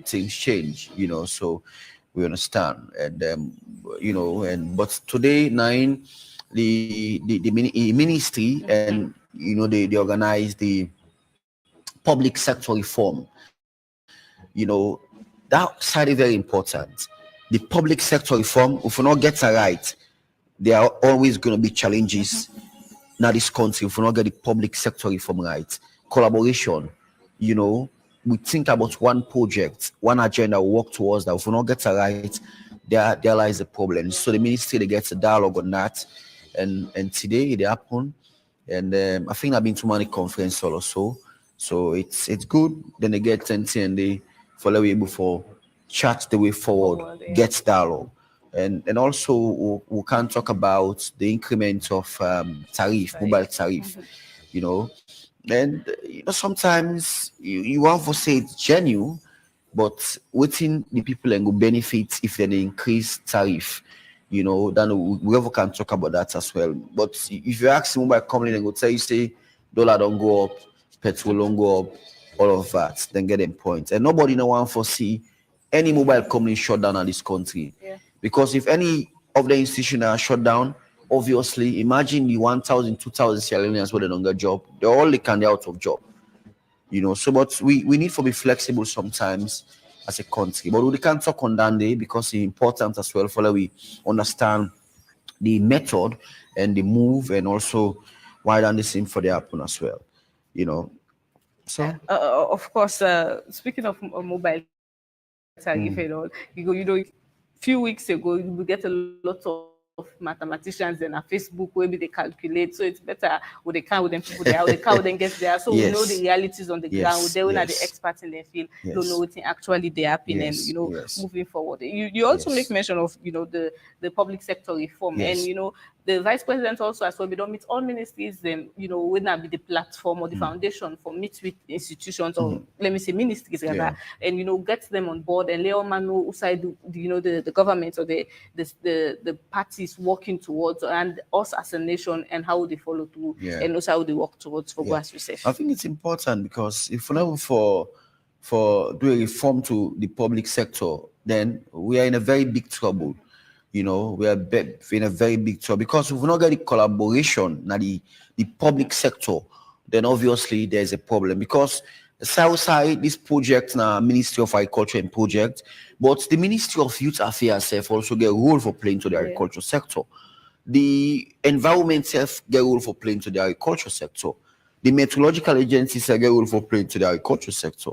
things change, so we understand. And but today 9 the ministry and they organize the public sector reform. That side is very important the public sector reform, if we not get it right, there are always going to be challenges. Now this country, if we not get the public sector reform right, collaboration, we think about one project, one agenda, we work towards that. If we not get it right, there lies the problem. So the ministry, they get a dialogue on that, and today it happened, and I think I've been to many conferences also, so it's good. Then they get 10 and they follow way before chat the way forward, get dialogue. And also we can talk about the increment of tariff, mobile tariff, and sometimes you have to say it's genuine, but within the people and will benefit if they increase tariff, then we can talk about that as well. But if you ask mobile company and go tell you say dollar don't go up, petrol don't go up, all of that, then get them points. And nobody no one foresee any mobile company shut down in this country. Yeah. Because if any of the institutions are shut down, obviously, imagine the 1,000, 2,000 Sierra Leoneans where they don't get job. They're all out of job. So but we need to be flexible sometimes as a country. But we can't talk on that day because it's important as well for we understand the method and the move and also why don't the same for the happen as well. So of course, speaking of mobile tariff and all, few weeks ago, we get a lot of mathematicians and on Facebook, maybe they calculate. So it's better with the car with them people there, the car then gets there. So we know the realities on the ground. They are the experts in the field, don't know what actually they happen and moving forward. You also make mention of the public sector reform and the vice president also as well. We don't meet all ministries, then would not be the platform or the foundation for meet with institutions or let me say ministries rather, and get them on board and let all man know outside the government or the parties working towards and us as a nation and how they follow through and also how they work towards for as you say. I think it's important because if we're not for doing reform to the public sector, then we are in a very big trouble. We are in a very big trouble because if we not get the collaboration now the public sector, then obviously there's a problem because the south side this project now Ministry of Agriculture and project, but the Ministry of Youth Affairs also get a role for playing to the agriculture sector. The environment self get a role for playing to the agriculture sector. The meteorological agencies get a role for playing to the agriculture sector.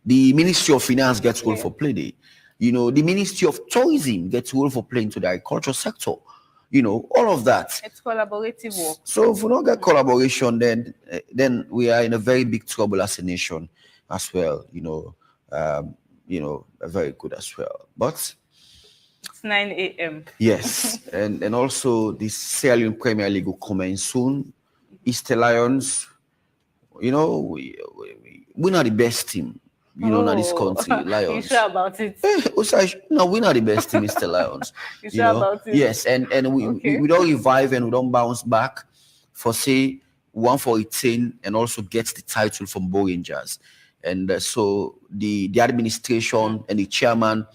The Ministry of Finance gets a role for playing. The Ministry of Tourism gets a role for playing to the agriculture sector. All of that. It's collaborative work. So if we don't get collaboration, then we are in a very big trouble as a nation as well. Very good as well. But it's 9 a.m. Yes, and also the Sierra Leone Premier League will come in soon. Easter Lions, we're not the best team. Not this country, Lions. You sure about it? No, we're not the best team, Mr. Lions. You sure about it? Yes, and we don't revive and we don't bounce back for say 1 for 18 and also get the title from Bo Rangers. And so the administration and the chairman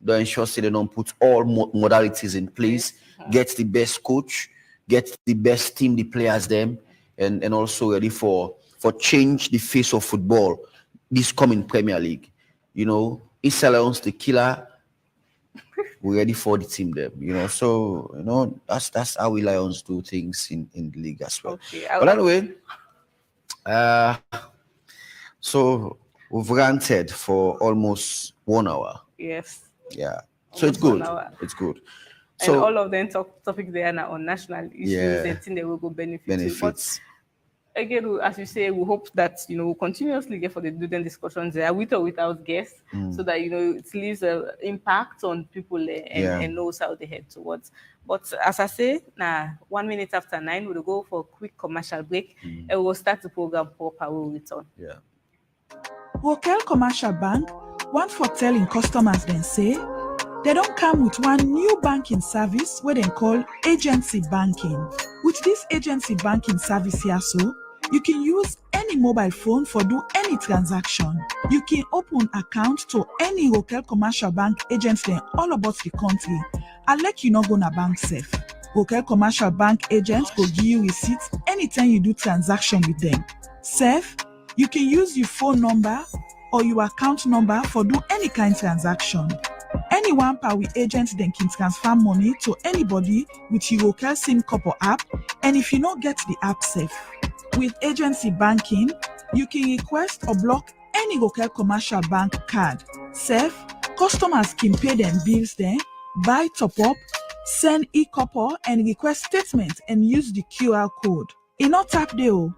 don't ensure they don't put all modalities in place, get the best coach, get the best team, the players them, and also ready for change the face of football. This coming Premier League, Issa Lions the killer. We're ready for the team there, So that's how we Lions do things in the league as well. Okay, but anyway, so we've ranted for almost 1 hour. Yes. Yeah. So it's good. It's good. So and all of them topics there now on national issues and things they will go benefits. Again, as you say, we hope that we'll continuously get for the student discussions there with or without guests, so that it leaves an impact on people and knows how they head towards. But as I say, now 1 minute after 9, we'll go for a quick commercial break, and we'll start the program proper. We'll return. Yeah. Wokel Commercial Bank, one for telling customers then say they don't come with one new banking service where they call agency banking. With this agency banking service here, you can use any mobile phone for do any transaction. You can open account to any local commercial bank agents then all about the country. I'll let you not go na bank safe. Local commercial bank agents will give you receipts anytime you do transaction with them. Safe, you can use your phone number or your account number for do any kind of transaction. Anyone per we agent then can transfer money to anybody with Eurocell SIM Copper app, and if you don't get the app safe. With agency banking, you can request or block any local commercial bank card. Safe, customers can pay them bills then, buy top up, send e-copper and request statements and use the QR code. In not tap there,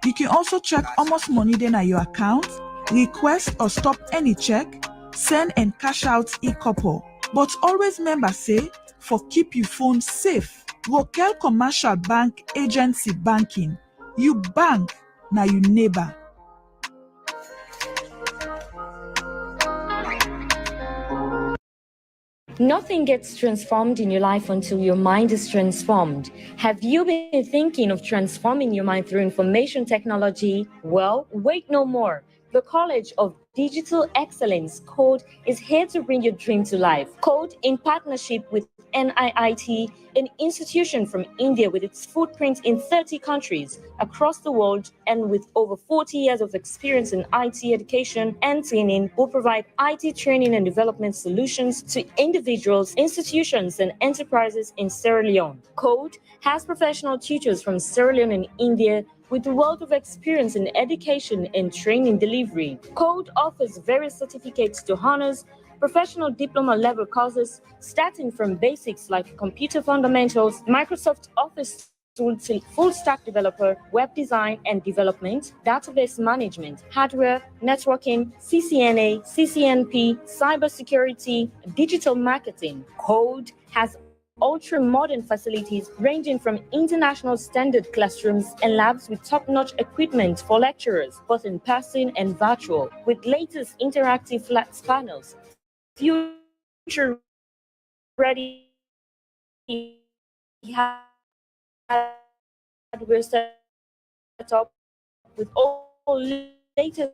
you can also check how much money then at your account, request or stop any check, send and cash out e-copper. But always remember say, for keep your phone safe. Local commercial bank agency banking. You bank, now you neighbor. Nothing gets transformed in your life until your mind is transformed. Have you been thinking of transforming your mind through information technology? Well, wait no more. The College of Digital Excellence, CODE, is here to bring your dream to life. CODE, in partnership with NIIT, an institution from India with its footprint in 30 countries across the world and with over 40 years of experience in IT education and training, will provide IT training and development solutions to individuals, institutions, and enterprises in Sierra Leone. CODE has professional tutors from Sierra Leone and India with a wealth of experience in education and training delivery. CODE offers various certificates to honors, professional diploma level courses starting from basics like computer fundamentals, Microsoft Office tool to full stack developer, web design and development, database management, hardware, networking, CCNA, CCNP, cybersecurity, digital marketing. CODE has ultra-modern facilities ranging from international standard classrooms and labs with top-notch equipment for lecturers, both in person and virtual, with latest interactive flat panels, future-ready hardware setup with all latest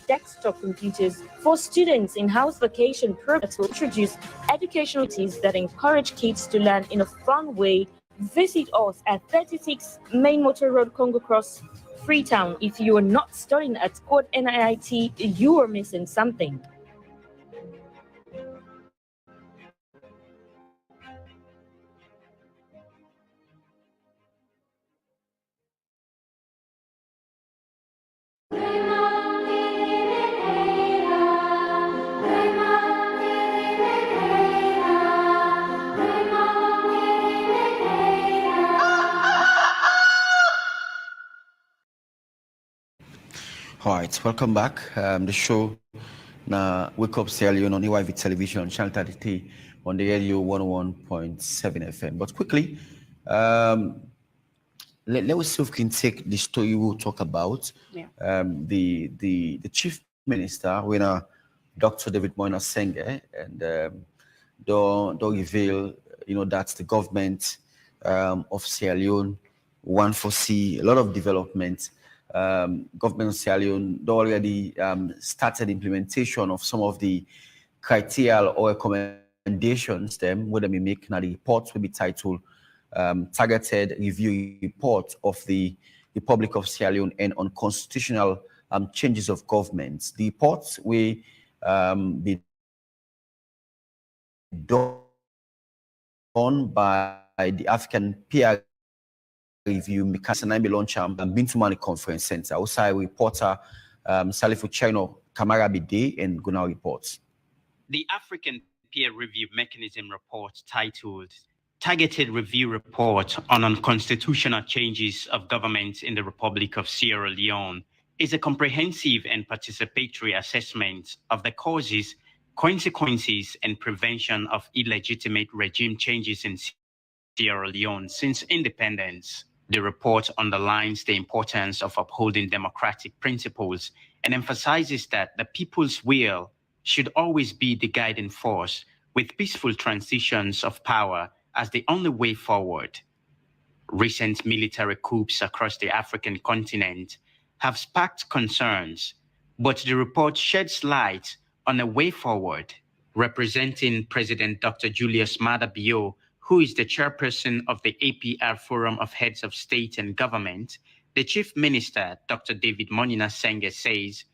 desktop computers for students in-house vacation programs will introduce educational activities that encourage kids to learn in a fun way. Visit us at 36 Main Motor Road, Congo Cross, Freetown. If you are not studying at CODE NIIT, you are missing something. All right, welcome back. The show na Wake Up Sierra Leone on EYV Television, Channel 33 on the radio 101.7 FM. But quickly, let us see if we can take the story we'll talk about. Yeah. The Chief Minister, when Dr. David Moina Senge, and don't reveal, that the government of Sierra Leone want foresee a lot of development. Government of Sierra Leone already started implementation of some of the criteria or recommendations them where they make. Now the reports will be titled Targeted Review Report of the Republic of Sierra Leone and on Constitutional Changes of Government. The reports will be done by the African Peer Review mechanism and launch Bintumani Conference Center. Also, reporter Salifu Chino Kamara Bide and Gunnar reports. The African Peer Review Mechanism report titled Targeted Review Report on Unconstitutional Changes of Government in the Republic of Sierra Leone is a comprehensive and participatory assessment of the causes, consequences, and prevention of illegitimate regime changes in Sierra Leone since independence. The report underlines the importance of upholding democratic principles and emphasizes that the people's will should always be the guiding force, with peaceful transitions of power as the only way forward. Recent military coups across the African continent have sparked concerns, but the report sheds light on a way forward. Representing President Dr. Julius Maada Bio, who is the chairperson of the APR Forum of Heads of State and Government, the Chief Minister, Dr. David Moina Senge, says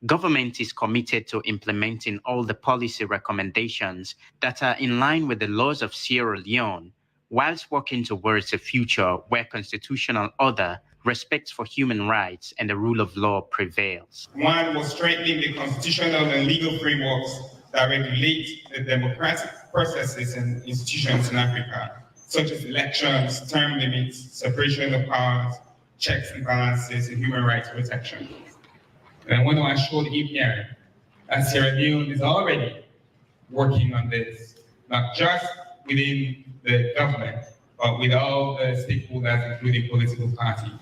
Government is committed to implementing all the policy recommendations that are in line with the laws of Sierra Leone, whilst working towards a future where constitutional order, respect for human rights, and the rule of law prevails. One was strengthening the constitutional and legal frameworks that regulate the democratic processes and institutions in Africa, such as elections, term limits, separation of powers, checks and balances, and human rights protection. And I want to assure the EPN that Sierra Leone is already working on this, not just within the government, but with all the stakeholders, including political parties.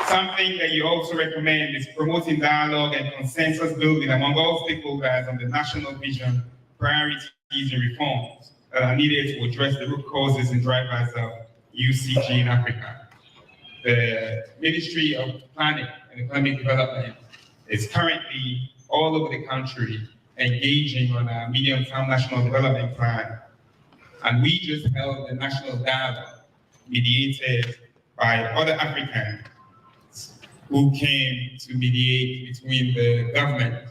Something that you also recommend is promoting dialogue and consensus building among all stakeholders on the national vision, priorities, and reforms that are needed to address the root causes and drivers of UCG in Africa. The Ministry of Planning and Economic Development is currently all over the country engaging on a medium-term national development plan. And we just held a national dialogue mediated by other Africans who came to mediate between the government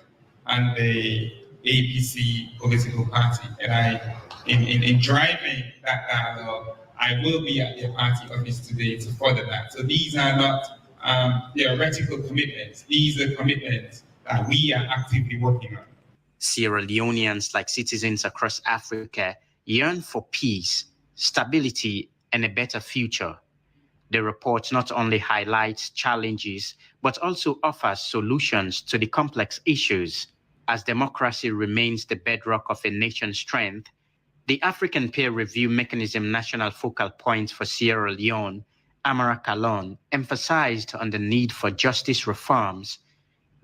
and the APC political party. And in driving that dialogue, I will be at the party office today to further that. So these are not theoretical commitments. These are commitments that we are actively working on. Sierra Leoneans, like citizens across Africa, yearn for peace, stability, and a better future. The report not only highlights challenges, but also offers solutions to the complex issues. As democracy remains the bedrock of a nation's strength, the African Peer Review Mechanism National Focal Point for Sierra Leone, Amara Salone, emphasized on the need for justice reforms,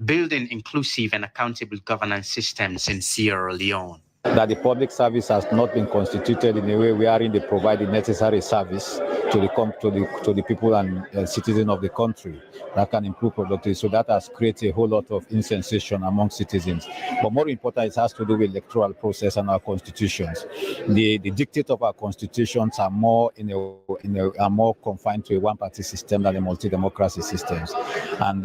building inclusive and accountable governance systems in Sierra Leone. That the public service has not been constituted in a way wherein they provide the necessary service to the people and citizens of the country that can improve productivity. So that has created a whole lot of insensation among citizens. But more important, it has to do with electoral process and our constitutions. The dictates of our constitutions are more are more confined to a one-party system than a multi-democracy systems. And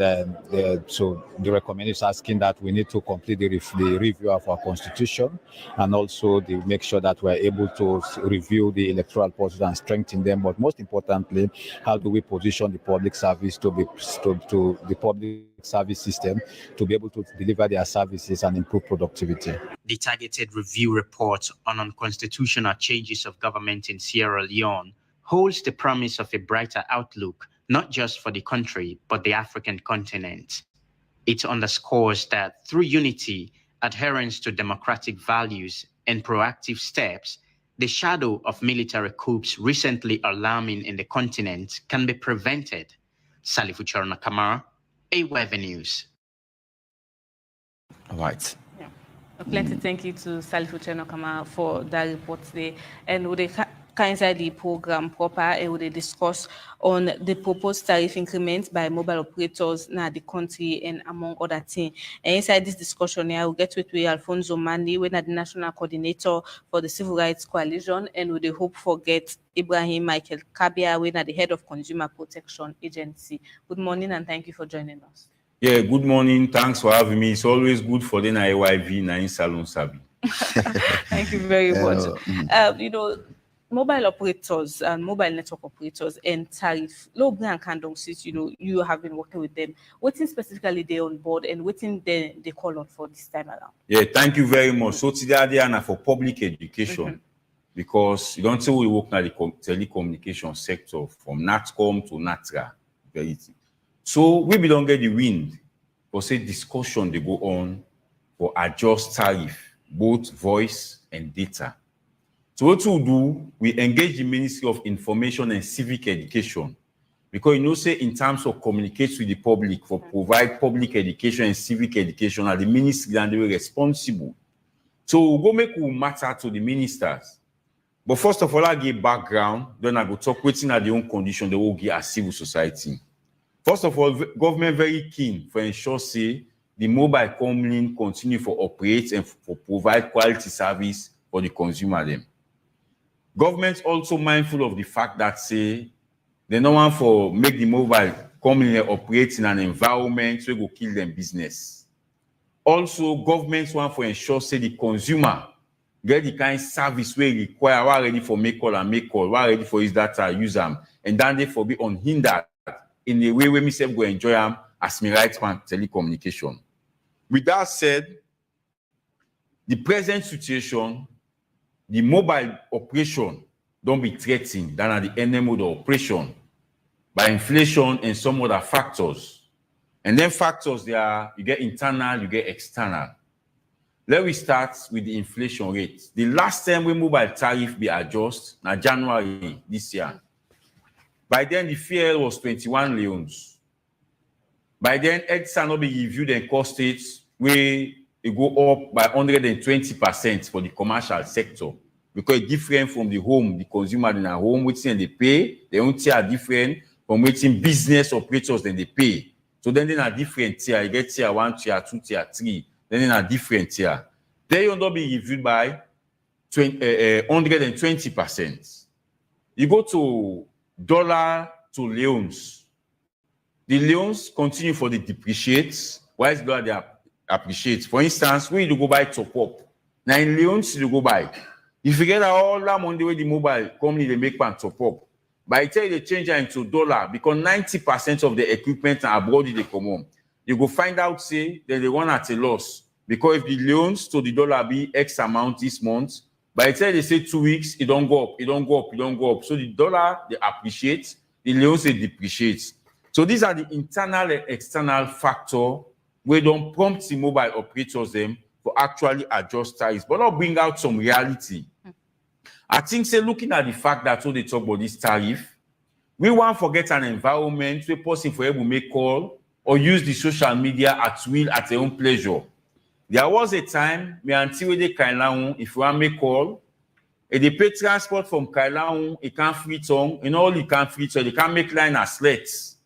so the recommendation is asking that we need to complete the review of our constitution, and also make sure that we're able to review the electoral process and strengthen them. But most importantly, how do we position the public service to the public service system to be able to deliver their services and improve productivity? The targeted review report on unconstitutional changes of government in Sierra Leone holds the promise of a brighter outlook, not just for the country, but the African continent. It underscores that through unity, adherence to democratic values, and proactive steps, the shadow of military coups recently alarming in the continent can be prevented. Salifu Kamara, AWeather News. All right. Yeah. Plenty thank you to Salifu Kamara for that report today. And with the inside the program proper, and we discuss on the proposed tariff increments by mobile operators in the country and among other things. And inside this discussion here, we'll get with Alfonso Mandi, we're the National Coordinator for the Civil Rights Coalition, and we hope for get Ibrahim Michael Kabia, we're the Head of Consumer Protection Agency. Good morning and thank you for joining us. Yeah, good morning. Thanks for having me. It's always good for the AYV in Salone Sabi. Thank you very much. Mobile operators and mobile network operators and tariff, low and candong, since you have been working with them. What's specifically they on board and what's they call on for this time around? Yeah, thank you very much. So today they are for public education, because you don't say we work in the telecommunication sector from NATCOM to NATRA. So we don't get the wind for say discussion they go on for adjust tariff, both voice and data. So what we do, we engage the Ministry of Information and Civic Education, because say in terms of communicate with the public, for provide public education and civic education, are the ministry and they were responsible. So we'll go make we matter to the ministers. But first of all, I give background, then I go talk waiting at their own condition, they will give a civil society. First of all, government very keen for ensure say the mobile company continue for operate and for provide quality service for the consumer them. Government also mindful of the fact that say they don't want for make the mobile company operate in an environment where go kill them business. Also, governments want to ensure, say, the consumer get the kind of service where require, what ready for make call and make call, what ready for his data, use them, and then they for be unhindered in a way where me self go enjoy them as me right man telecommunication. With that said, the present situation, the mobile operation don't be threatened than at the end mode of operation by inflation and some other factors. And then factors there are, you get internal, you get external. Let me start with the inflation rate. The last time we mobile tariff be adjusted, now January this year. By then, the fuel was 21 leons. By then, EDSA not be reviewed and costed where it go up by 120% for the commercial sector. Because it's different from the home, the consumer in a home, which they pay, the own tier are different from waiting business operators then they pay. So then are different tier. You get tier 1, tier 2, tier 3. Then in a different tier. They will not be reviewed by 120%. You go to dollar to leons. The leons continue for the depreciates, while the dollar they appreciate. For instance, we go buy top up. Now in leons you go buy. If you get all that money where the mobile company they make one top up, by the time they change it into dollar, because 90% of the equipment are abroad they come home. You go find out, say, that they want at a loss. Because if the loans to the dollar be X amount this month, by the time they say 2 weeks, it don't go up, it don't go up, it don't go up. So the dollar, they appreciate, the loans, they depreciate. So these are the internal and external factors where don't prompt the mobile operators them for actually adjust tariffs, but not bring out some reality. I think, say, looking at the fact that when they talk about this tariff, we want to forget an environment where person for able to make call or use the social media at will at their own pleasure. There was a time, me until they Kailaun, if you want to make call, and they pay transport from Kailaun, it can't free tongue, and all you can't free tongue, they can't make line as sleds.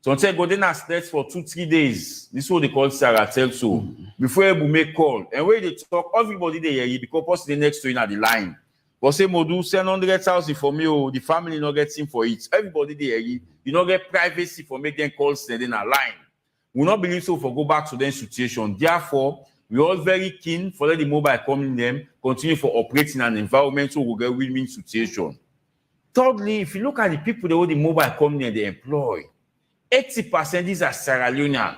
So until go then as sleds for 2-3 days, this is what they call Sarah tell so, before you make call. And when they talk, everybody they hear you because person the next to you at the line. But say Modu send 100,000 for me, oh, the family not getting for it. Everybody they hear you not get privacy for making calls sending a line. We not believe so for go back to the situation. Therefore, we all very keen for let the mobile company them continue for operating an environment so we get win-win situation. Thirdly, if you look at the people that the mobile company they employ, 80% these are Sierra Leonean.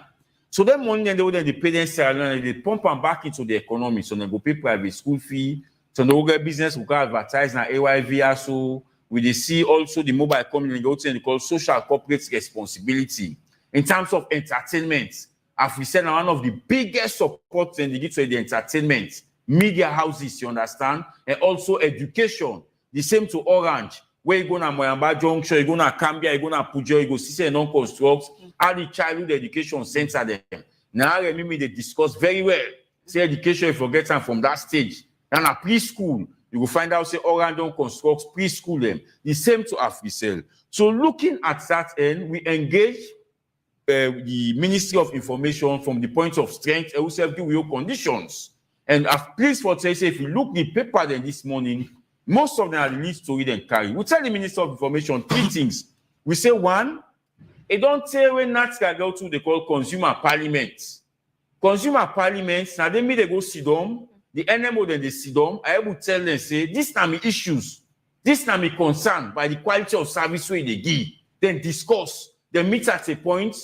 So that money they pay them Sierra Leone, they pump them back into the economy. So they go pay private school fee. So they go get business, we can advertise na AYV. So we see also the mobile company go to they call social corporate responsibility in terms of entertainment. As we said, one of the biggest supports in the give to the entertainment, media houses, you understand, and also education. The same to Orange, where you go to Moyamba Junction, you go to Cambia, you go to Pujo, you go see say non-construct, all the childhood education center them. Now I remember they discuss very well. Say education, if you get them from that stage. And a preschool, you will find out say Orange don't construct preschool them. The same to Africell. So looking at that end, we engage the Ministry of Information from the point of strength and also give real conditions. And I've pleased for say, if you look the paper then this morning, most of them are the least to read and carry. We tell the Minister of Information 3 things. We say 1, it don't tell when NATSCA go to they call consumer parliament. Consumer parliament, now they meet they go sit down, the NMO then they sit down, I will tell them say this are my issues, this are my concern by the quality of service where they give, then discuss, then meet at a point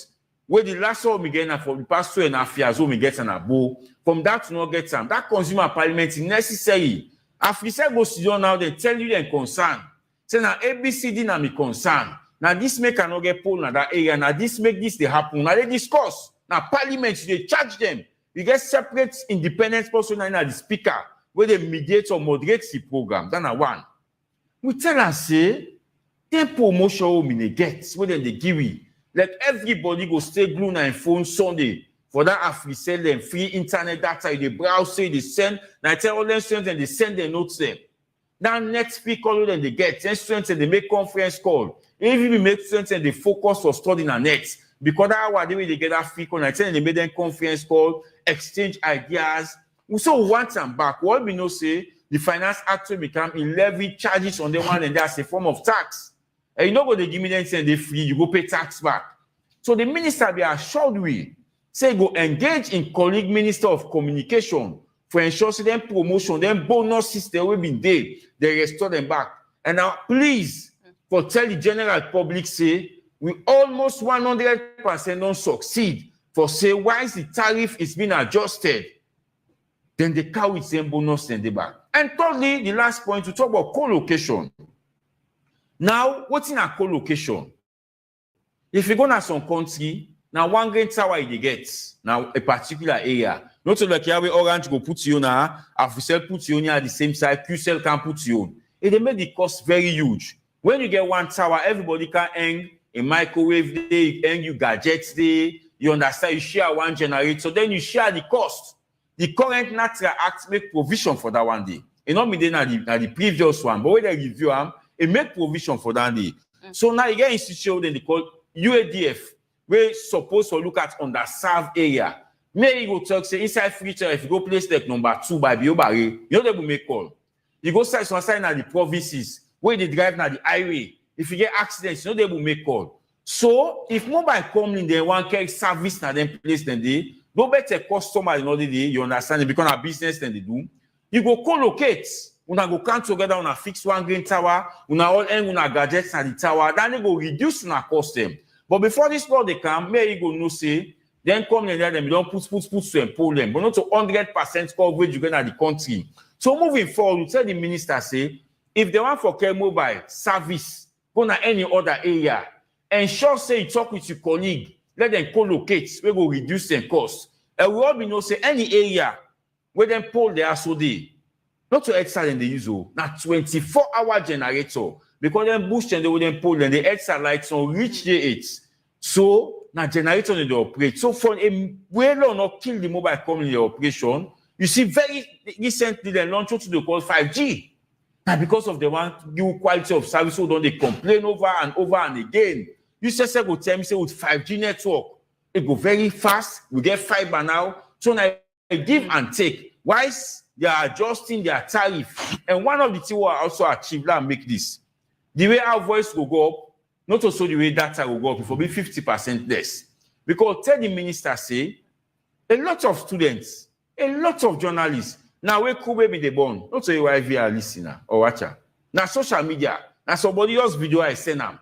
where the last one we get for the past 2.5 years, we get an abo. From that to not get some. That consumer parliament is necessary. After say go sit down now, they tell you their concern. Say now ABCD na me concern. Now this make cannot get poll na that area. Now this make this they happen. Now they discuss. Now parliament they charge them. You get separate independent person now the speaker where they mediate or moderate the program. That's 1. We tell us say the promotion we get where they give we. Like everybody go stay glued on phone Sunday for that after sell them free internet data. They browse, say they send. Now I tell all them students and they send their notes them. Now next speak call them they get. 10 students and they make conference call. Even we make students and they focus for studying on net. Because that hour they get that free call. I tell them they made them conference call, exchange ideas. We so want them back. What we know say the finance act will become 11 charges on the one and that's a form of tax. And you know what they give me then say they free, you go pay tax back. So the minister be assured we say go engage in colleague minister of communication for ensure say them promotion, them bonus system will be there, they restore them back. And now please, for tell the general public say, we almost 100% don't succeed for say why is the tariff is being adjusted. Then they carry the same bonus and they back. And thirdly, the last point, to talk about co-location. Now, what's in a co-location? If you go to some country, now one grain tower they get, now a particular area. Not so like Yahweh Orange go put you now, Africell put you at the same side, QCell can put you on. It make the cost very huge. When you get one tower, everybody can hang a microwave there, you hang you gadgets there, you understand, you share one generator, then you share the cost. The current Natural Act make provision for that one day. It not be there at the previous one, but when they review them, it make provision for that day. So now you get institution then they call UADF, where supposed to look at underserved area. May you go talk, say inside future, if you go place like number 2 by Biobari, you know they will make call. You go side at the provinces, where they drive now the highway. If you get accidents, you know they will make call. So if mobile come in there, one carry service now then place then they go better customer in other day, you understand it become a business then they do. You go co-locate. Una go come together on a fix one green tower, una all hang una gadgets at the tower, then they go reduce una cost them. But before this law they come, may you go no say, then come and let them, you don't put to employ them, but not to 100% coverage you get at the country. So moving forward, we tell the minister say, if they want for care mobile service, go to any other area, ensure say you talk with your colleague, let them co-locate, we go reduce their cost. And we all be know say any area where them pull their so they not to extra than the usual, now 24-hour generator, because them bush and they will then pull and the extra lights on reach the 8. So now generator they operate. So for a way long not kill the mobile company operation, you see very recently they launched what they call 5G. Now because of the one new quality of service, so don't they complain over and again. You say go tell me say with 5G network, it go very fast. We get fiber now. So now give and take. Why they are adjusting their tariff? And one of the things we also achieve and make this. The way our voice will go up, not also the way data will go up, it will be 50% less. Because tell the minister say, a lot of students, a lot of journalists, now we could be the born, not so you are a listener or watcher. Now social media, now somebody else video I send them.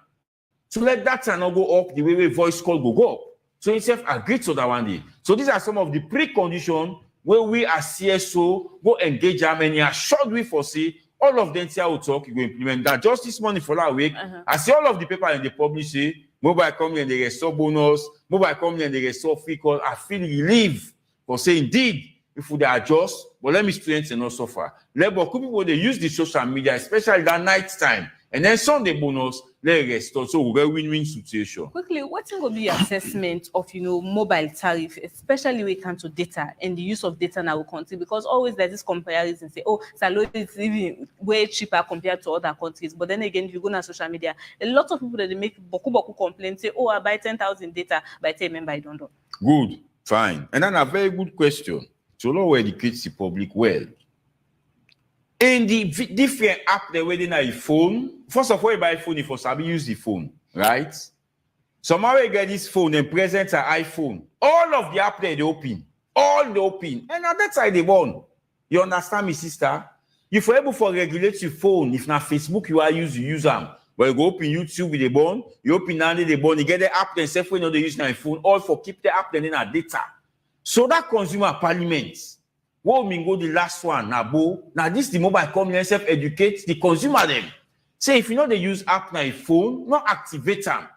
So let data not go up the way voice call go up. So itself agree to that one day. So these are some of the preconditions where we as CSO go engage them and assured we foresee all of them here will talk, you go implement that. Just this morning for that week, I see all of the paper in the publish say, mobile company and they restore bonus, mobile company and they restore free call. I feel relieved for saying indeed, if we adjust, but let me students and not suffer. Labor people they use the social media, especially that night time, and then Sunday bonus, let restore. So we get win-win situation. Quickly, what's going to be assessment of mobile tariff, especially when it comes to data and the use of data in our country? Because always there's this comparison, say, oh, Salone is even way cheaper compared to other countries. But then again, if you go on social media, a lot of people that they make boku complaints, say, oh, I buy 10,000 data, but I remember I don't know. Good, fine. And then a very good question. So now educate the public well. In the different app they were in a phone, first of all, you buy a phone, you first have use the phone, right? Somehow you get this phone and present an iPhone. All of the app they open, all they open, and now that's how they born. You understand me, sister? If you're able to regulate your phone, if not Facebook, you are use them. But you go open YouTube with the bone, you open Nandy the bone, you get the app themselves when they use your phone, all for keep the app then in our data. So that consumer parliament, what we go the last one, now this the mobile company self-educate the consumer them. Say if you know they use app na phone, not activate them.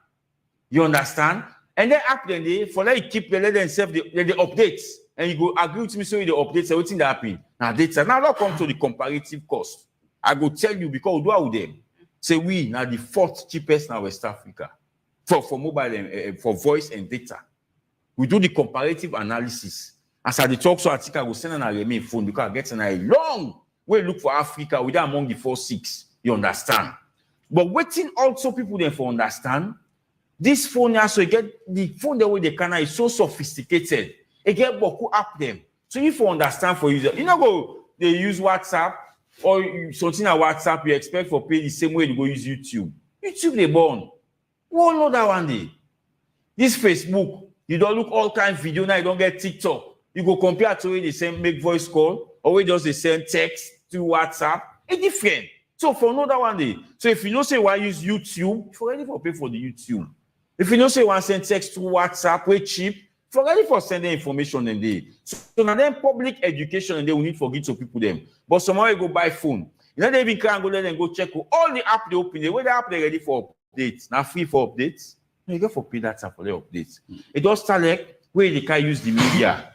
You understand? And then app then they for let you keep the let themselves the updates. And you go agree with me so the updates everything that happen. Now data. Now that comes to the comparative cost. I go tell you because we do with them. Say we now the 4th cheapest in West Africa for mobile and for voice and data. We do the comparative analysis. As I talk, so I think I will send an remain phone because I get a long way look for Africa within among the 4-6. You understand? But waiting also people there for understand. This phone also get the phone the way they can is so sophisticated. It get boku app them. So if you understand for user, you know go they use WhatsApp or something on WhatsApp you expect for pay the same way you go use YouTube. YouTube they born. We all know that one day. This Facebook. You don't look all kind of video now, you don't get TikTok. You go compare to where they send make voice call, or where just they send text to WhatsApp. It's different. So for another one day. So if you know say why use YouTube, forget for pay for the YouTube. If you know say one send text to WhatsApp, way cheap, forget for sending information in there. So now then public education and they will need for give to people them. But somehow you go buy phone. You know they even can't go there and go check all the app they open. Where the app they ready for updates. Now free for updates. You go for pay that for the updates. It does start like where they can use the media.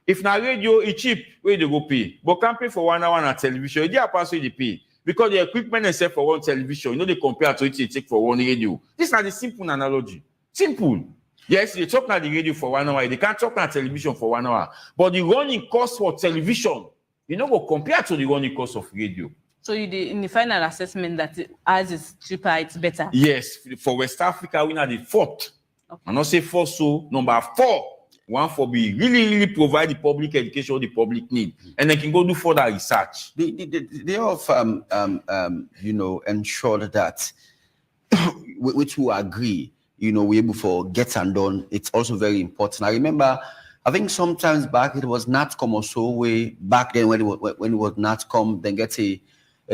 If now radio is cheap, where they go pay. But can't pay for 1 hour on television. They are passing the pay. Because the equipment is set for one television, you know they compare to it they take for one radio. This is not the simple analogy. Simple. Yes, they talk on the radio for 1 hour. They can't talk on television for 1 hour. But the running cost for television, you know, go compare to the running cost of radio. So you did in the final assessment that ours is cheaper, it's better? Yes. For West Africa, we are the 4th. Okay. I not say 4, so number 4. One for be really provide the public education the public need, and they can go do further research. They have you know, ensured that which will agree, you know, we're able for get and done. It's also very important. I remember, I think sometimes back it was NatCom or so, way back then when it was NatCom, then get a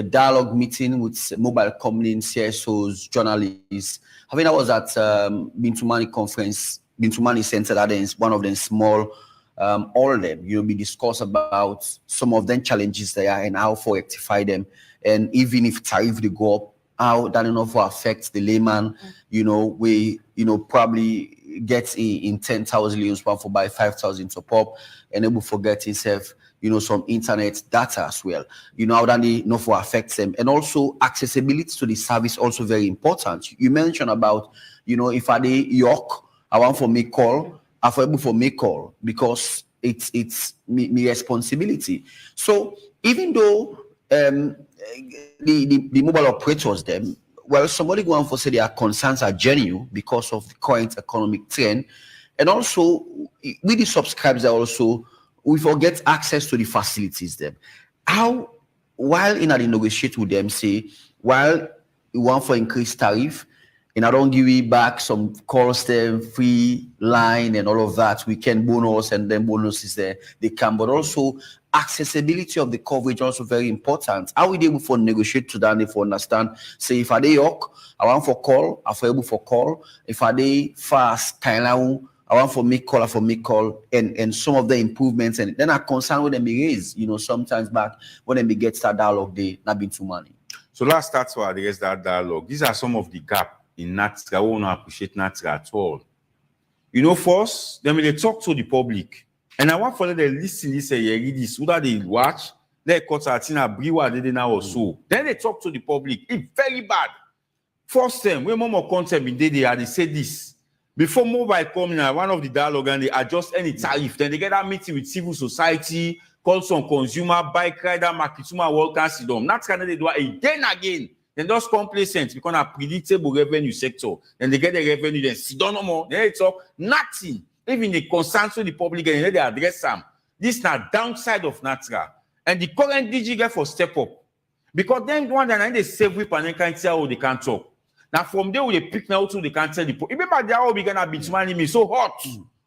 dialogue meeting with mobile companies, CSOs, journalists. I think I was at Bintumani conference. Bintumani Center, that is one of them small, all of them, you know, we discuss about some of them challenges there and how to rectify them. And even if tariff they go up, how that enough will affect the layman, you know, we, you know, probably get in 10,000 leaves for buy 5,000 to pop and able forget himself, you know, some internet data as well, you know, how that enough will affect them. And also accessibility to the service also very important. You mentioned about, you know, if I dey York, I want for make call, I'm able for make call because it's me responsibility. So even though the mobile operators them, well, somebody go on for say their concerns are genuine because of the current economic trend, and also with the subscribers also we forget access to the facilities them. How while in a negotiate with them say while you want for increased tariff. And I don't give you back some calls, them free line and all of that, weekend bonus and then bonuses there they can, but also accessibility of the coverage also very important. How we able for negotiate to that if we understand? Say if I dey York, I want for call, I for able for call. If I dey fast, I want for make call, I for make call, and some of the improvements, and then I concern with them be raised, you know, sometimes back when they get that dialogue, they not been too money. So let's start to address that dialogue. These are some of the gaps in NATRA. We won't appreciate NATRA at all. You know, first, then when they talk to the public, and I want for them to listen, they say, yeah, read this, whether they watch, they cut out in a brewer, they now or so. Then they talk to the public. It's very bad. First time, when more content in they say this. Before mobile come in, one of the dialogue and they adjust any tariff, then they get that meeting with civil society, call some consumer, bike rider, market, workers, sit down. NATRA, they do it again. Then just complacent because a predictable revenue sector. Then they get the revenue, then sit down no more. Then they talk nothing. Even the concerns to the public and they address them. This is not downside of NATRA. And the current DG get for step up. Because then one that they save whip and they can't tell how they can talk. Now from there they pick now to they can't tell the people. Remember they are gonna be me so hot.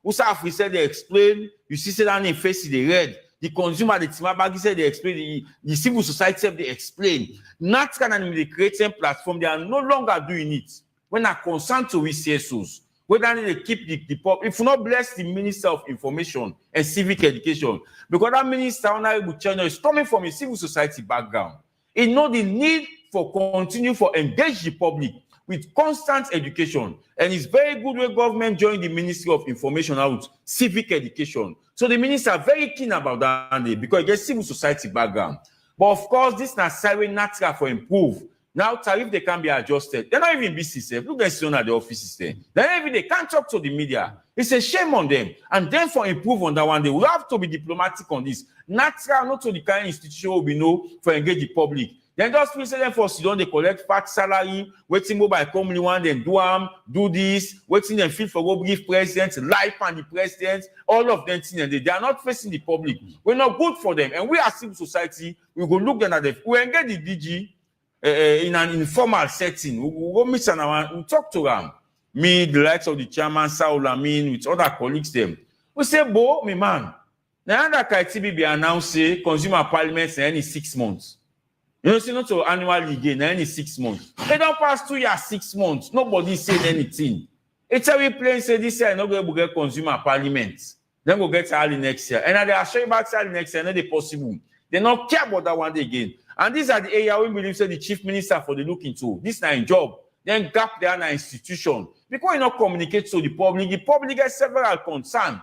Usaf we said they explain. You see say that in face they read. The consumer, the Timabagi said they explain, the civil society they explain. NATRA and the creating platform, they are no longer doing it. When are concerned to we CSOs, whether they keep the if you not bless the Minister of Information and Civic Education, because that minister honorable channel is coming from a civil society background. It know the need for continue for engage the public with constant education. And it's very good when government joined the Ministry of Information out civic education. So the minister are very keen about that because it gets civil society background. But of course, this is not siren NATRA for improve. Now tariff they can be adjusted. They're not even busy. Look at the offices there. They can't talk to the media. It's a shame on them. And then for improve on that one, they will have to be diplomatic on this. NATRA not to the kind of institution we know for engage the public. Then just feel them for sit down, they collect fat salary, waiting mobile company one, then do this, waiting them feel for go give president, life and the president, all of them things, and they are not facing the public. We're not good for them. And we as civil society, we go look them at them. We engage the DG in an informal setting. We go meet and we talk to them. me, the likes of the chairman, Salone, with other colleagues, them. We say, Bo, me man, now that KTB be announced, say, consumer parliament in any 6 months. You know, see, not to annually again, any 6 months. They don't pass 2 years, 6 months. Nobody said anything. It's how we play, say this year, not going to get consumer parliament. Then we'll get early next year. And they are showing back early next year, not the possible. They don't care about that one day again. And these are the area we believe say the chief minister for the look into. This is not a job. Then gap there in institution. Because you not communicate to the public gets several concerns.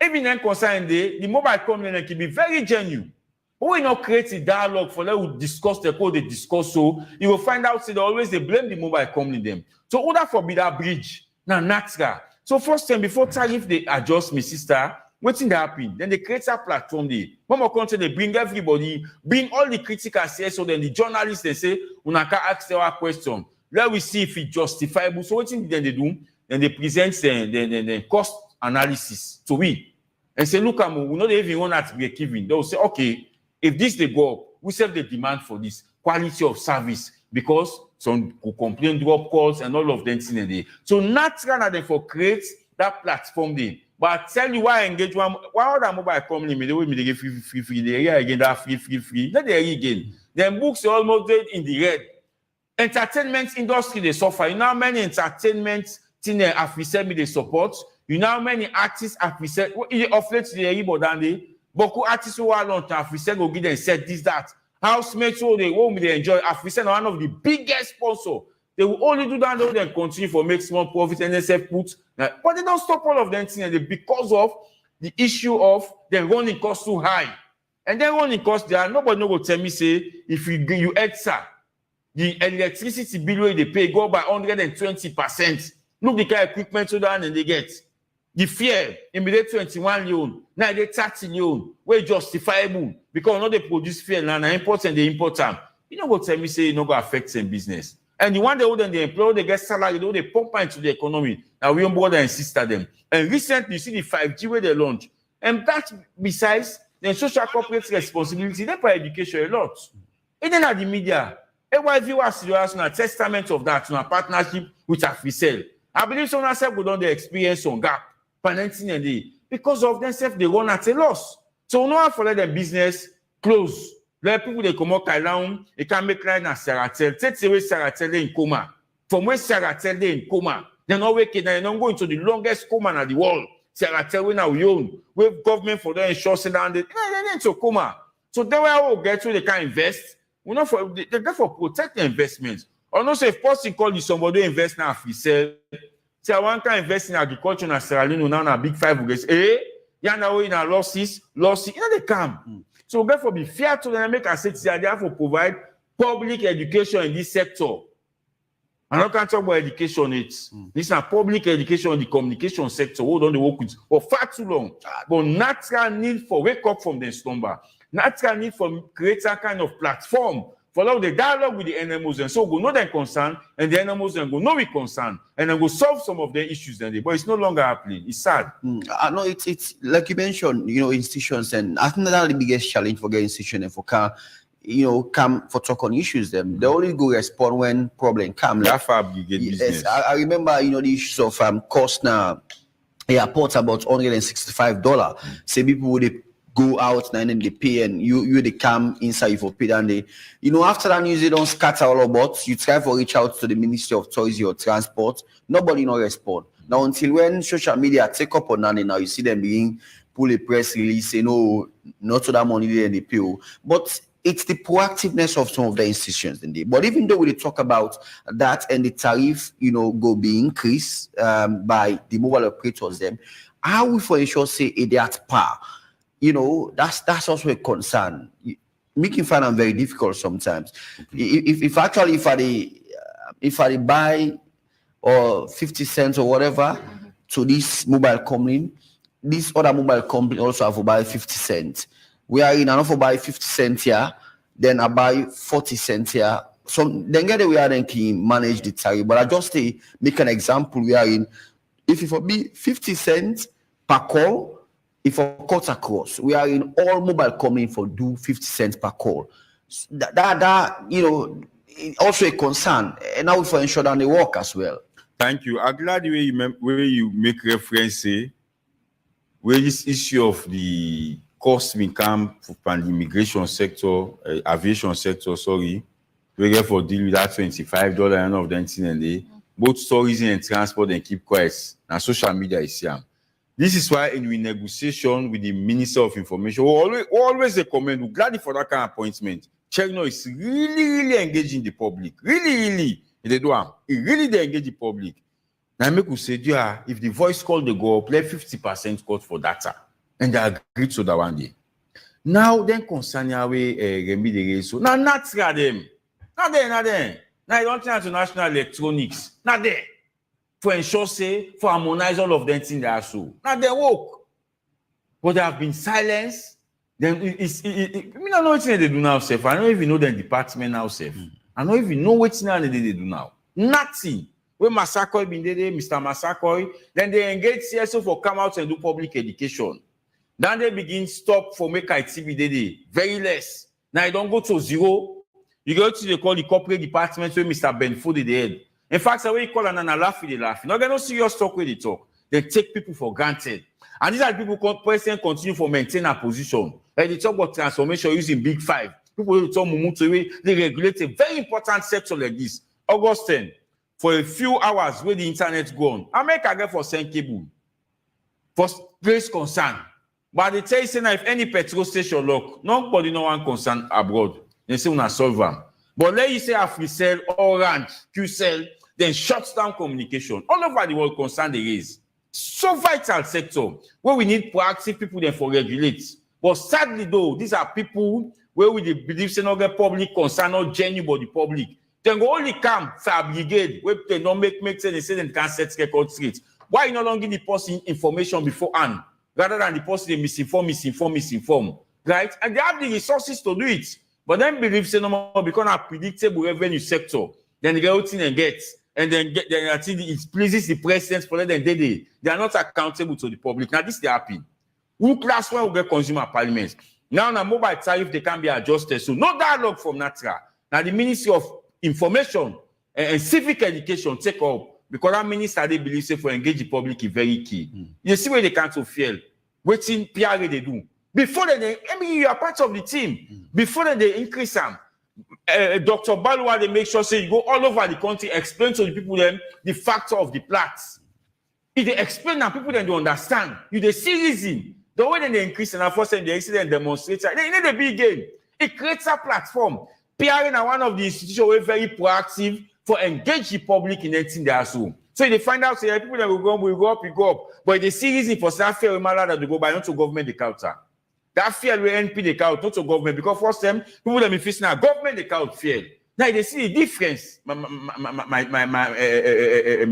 Even then concern the mobile company can be very genuine. But we not create a dialogue for them to discuss the code they discuss. So you will find out they always they blame the mobile company them. So order for be that bridge. Now natural. So first time before tariff they adjust me sister. What's in the happen? Then they create a platform there. One more country, they bring everybody, bring all the critical CS, so then the journalists, they say, una can ask our question. Let we see if it's justifiable. So what then they do? Then they present the cost analysis to we. And say, look, we know they even want that to be given. They'll say, okay, if this they go up, we serve the demand for this quality of service because some will complain, drop calls, and all of them in a day. So natural then for create that platform there. But I tell you why I engage one. Why other mobile company me the way me they get free. They hear again that free. Not they again. Then books are almost dead in the red. Entertainment industry they suffer. You know how many entertainment thing have said me they support. You know how many artists have said. Of late they but than they. Beaucoup artists who are long have said go give them said this that. Housemates who they won't they enjoy. Have said one of the biggest sponsor. They will only do that and continue for make small profit and then say put. But they don't stop all of them because of the issue of the running cost too high. And then running cost there, nobody no go tell me say if you answer the electricity bill they pay go by 120%. Look the kind of equipment so down and they get. The fear immediate 21 loan, now they 30 loan, where justifiable because now they produce fear now import and they import them. You know what tell me say it no go affect them business. And the one they employ, they get salary, they pump into the economy. Now we on board and insist at them. And recently, you see the 5G where they launch. And that besides the social corporate responsibility, they pay education a lot. And then at the media, why viewers serious on a testament of that, on a partnership with Afrisel. I believe someone said we don't the experience on gap, financing and they because of themselves they run at a loss. So we don't have to let their business close. Let people they come out down, they can make line as Saratel. Take away Saratel in coma. From where Saratel in coma, they're not waking, they're not going to the longest coma in the world. Saratel we now own. We have government for them ensure that they're into coma. So they will get to they can invest. We not for they therefore protect the investments. Or not say if person call you somebody invest now if sell. Say I want to invest in agriculture and Salone now a big five will get yeah now in our losses. You know they come. So therefore, be fair to them, make a say they have to provide public education in this sector. I'm not going to talk about education. This is a public education in the communication sector. We don't work with for far too long. But natural need for wake up from the slumber. Natural need for create a kind of platform for the dialogue with the NMOs. And so we know their concern, and the NMOs then go know we concern, and then go solve some of their issues. Then, but it's no longer happening. It's sad. I know it's like you mentioned, institutions, and I think that's the biggest challenge for getting institutions and for come for talk on issues. Them they only go respond when problem come. Like, yes, I remember the issues of cost now. Airports about $165. Say people would go out and then they pay and you they come inside for pay and they after that news they don't scatter all about. You try to reach out to the Ministry of Tourism or Transport, nobody no respond. Now until when social media take up on that now you see them being pull a press release say no, not to that money they pay. But it's the proactiveness of some of the institutions in there. But even though we talk about that and the tariff, go be increased by the mobile operators, them, how we for sure say they at par? That's also a concern. Making finance very difficult sometimes. If I buy or 50 cents or whatever to this mobile company, this other mobile company also have to buy 50 cents. We are in enough to buy 50 cents here, then I buy 40 cents here. So then get we are then can manage the tariff. But I just make an example. We are in if it would be 50 cents per call. If I cut across, we are in all mobile company for do 50 cents per call. That also a concern. And now for ensure that they work as well. Thank you. I'm glad the way you make reference, where this issue of the cost income from the immigration sector, aviation sector, sorry, we get for deal with that $25 and of them thing and they both tourism and transport and keep quiet. And social media is here. This is why in negotiation with the Minister of Information, we always recommend, we're glad for that kind of appointment. Chegno is really engaging the public. Really. They do it really they engage the public. Now make we say, yeah, if the voice call they go up, let 50% cut for data. And they agreed to that one day. Now then concerning our remedy so now not them. Not there. Now you don't turn to national electronics. Not there. For ensure say, for harmonize all of them things they are so. Now they work. But they have been silenced. Then I don't know what they do now, Seth. I don't even know the department now, Seth. I don't even know what they do now. Nothing. When Massakoy been there, Mr. Massakoy, then they engage CSO for come out and do public education. Then they begin stop for make ITV there. Very less. Now you don't go to zero. You go to the corporate department where Mr. Ben Food is the head. In fact, the way you call and laugh, they laugh. Not get no serious talk with the talk. They take people for granted. And these are the people who president continue for maintain a position. And they talk about transformation using Big Five. People who talk Mumutu, they regulate a very important sector like this. Augustine, for a few hours where the internet gone, America get for send cable. For place concern. But they tell you say now if any petrol station lock, nobody no one concern abroad. They say una solve them. But let you say AfriCell, Orange, QCell, then shuts down communication. All over the world concern there is. So vital sector where we need proactive people then for regulate. But sadly though, these are people where we believe say not get public concern, not genuine but the public. Then go only come for a brigade where they don't make sense, they say they can't set record straight. Why you no longer the person information beforehand rather than the person they misinform, right? And they have the resources to do it. But then believe say no more because a predictable revenue sector, then they get out and get. And then I think it pleases the president for them. They are not accountable to the public. Now this they happen. Who class one will get consumer parliament? Now mobile tariff they can be adjusted. So no dialogue from NATRA. Now the Ministry of Information and Civic Education take up because that minister they believe say for engage the public is very key. You see where they can't fail. Waiting PR they do. Before they, I mean, you are part of the team. Before they increase them. Dr. Balua, they make sure say you go all over the country, explain to the people then the factor of the plats. If they explain and people then they understand, you they see reason. The way they increase and first time they incident demonstrator, they need a big game. It creates a platform. PR is one of the institutions who are very proactive for engage the public in anything they are so. So they find out say people that will go up. But they see reason for that fair matter that they go by not to government the counter. That fear will NP the count, not to government, because first time people that be facing now government the count fear. Now they see the difference. My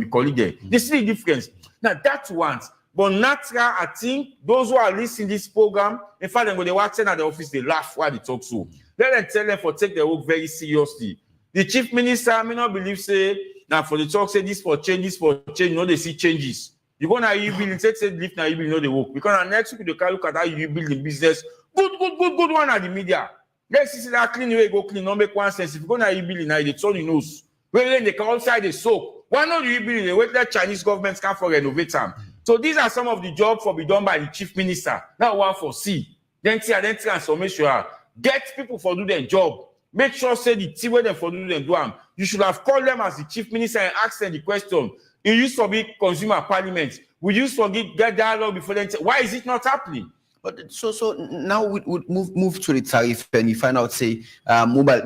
colleague, they see the difference. Now that's once. But NATRA, I think those who are listening to this program, in fact, when they watch at the office, they laugh while they talk so. Let them tell them for take their work very seriously. The chief minister, I may not believe say now for the talk say this for change, you know they see changes. You go now, you build, say lift now, you build, you know they work. Because next week, they can look at how you build the business. Good one at the media. Let's see that clean way, go clean, not make one sense. If you go now, you build now, they turn your nose. When they come outside, they soak. Why not you build it? Wait, that Chinese government can for renovate them. So these are some of the jobs for be done by the chief minister. Now one for C. Then transformation. Get people for do their job. Make sure say the team where them for do them do them. You should have called them as the chief minister and asked them the question. It used to be consumer parliament. We used to get dialogue before then. Why is it not happening? But so now we would move to the tariff and you find out say the mobile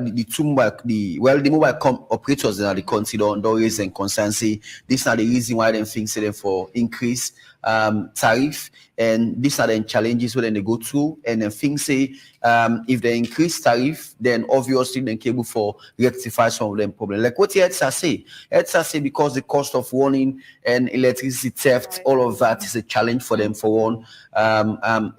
operators in the country don't raise and concern say this are the reason why them think say them for increase tariff and these are the challenges when they go through and then things say if they increase tariff then obviously they capable for rectify some of them problems. Like what EDSA say because the cost of warning and electricity theft, all of that is a challenge for them for one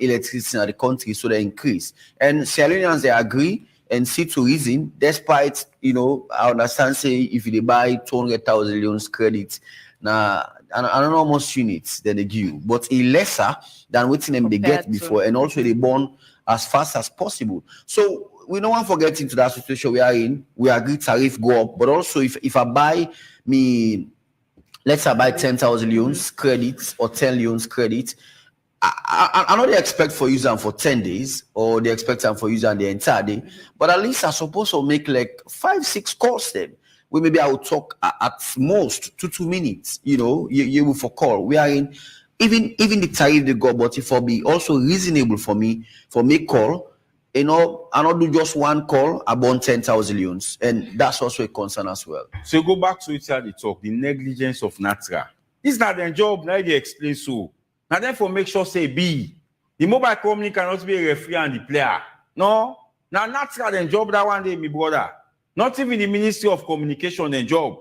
electricity in the country, so they increase. And Salonians they agree and see to reason, despite I understand say if they buy 200,000 loans credit now. I don't know how much units that they give, but a lesser than what them they get before, and also they burn as fast as possible. So we don't want to get into that situation we are in. We agree tariff go up, but also if I buy me let's say I buy 10,000 loans credit or 10 loans credit. I know they expect for using for 10 days or they expect them for using the entire day, but at least I suppose to make like 5-6 calls them. We maybe I will talk at most 2 minutes, you will for call. We are in even the tariff they got, but it will be also reasonable for me call. I not do just one call about 10,000 loans, and that's also a concern as well. So go back to it here, the talk, the negligence of NATRA. This is not their job, now they explain so. Now therefore make sure say B. The mobile company cannot be a referee and the player. No. Now NATRA their job that one day, my brother. Not even the Ministry of Communication their job.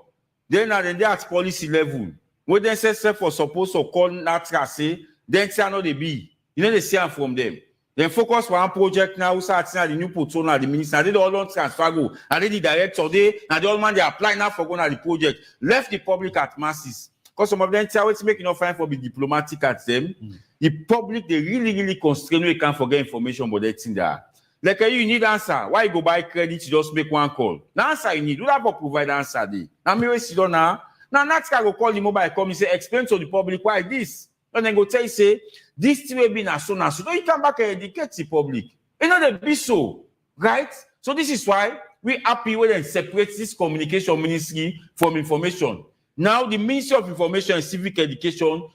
Then they at policy level. When they say for supposed to call NATRA say, then say no they be. They see them from them. Then focus for one project now, start the new portal now, the minister, they all don't transfer go. And then the director, they all man they apply now for going at the project. Left the public at masses. Because some of them tell it's making enough time for be diplomatic at them. The public, they really constrain you can't forget information about that thing there. Like you need answer. Why you go buy credit, you just make one call. Now answer you need. Do that for provide answer day. Now me we sit down now. Now NATRA go call the mobile company, say explain to the public why this. And then go tell you say this thing will be na so. Don't you come back and educate the public. It not be so, right? So this is why we happy when they separate this communication ministry from information. Now, the Ministry of Information and Civic Education,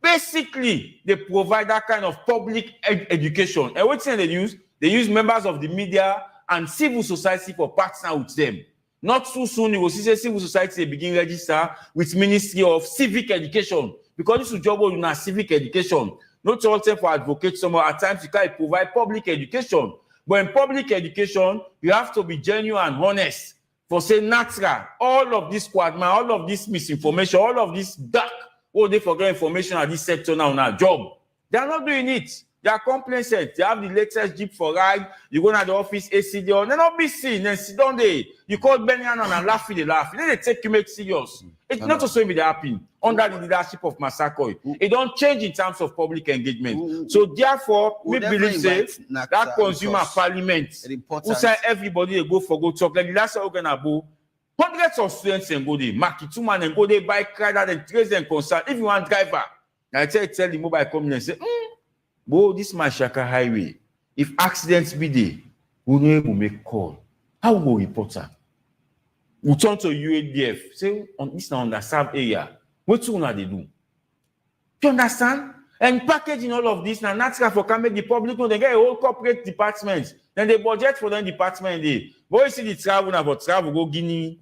basically, they provide that kind of public education. And what they use? They use members of the media and civil society for partner with them. Not too soon, you will see civil society begin register with Ministry of Civic Education. Because this is job in our civic education. Not all time for advocate somewhere. At times, you can provide public education. But in public education, you have to be genuine and honest. For say NATRA, all of this quadma, all of this misinformation, all of this dark, they forget information at this sector now on our job. They are not doing it. They are complacent. They have the latest Jeep for ride. You go to the office, ACD, they not be seen. Then sit down there. You call Benny and laugh, they laugh. Then they take you make serious. It's not to say it happen under the leadership of Massakoy. It don't change in terms of public engagement. So therefore, we believe that consumer parliament, who say everybody they go talk like the last organ hundreds of students and go there, market 2 man and go there, buy credit and trace and concern. If you want driver, I tell the mobile company and say, this Mashaka highway. If accidents be there, we will make call. How will we report that? We turn to UADF. Say on this now underserved area. What do they do? You understand? And packaging all of this now, NATRA for can make the public know they get a whole corporate department. Then they budget for them department there. But you see the travel now for travel go Guinea,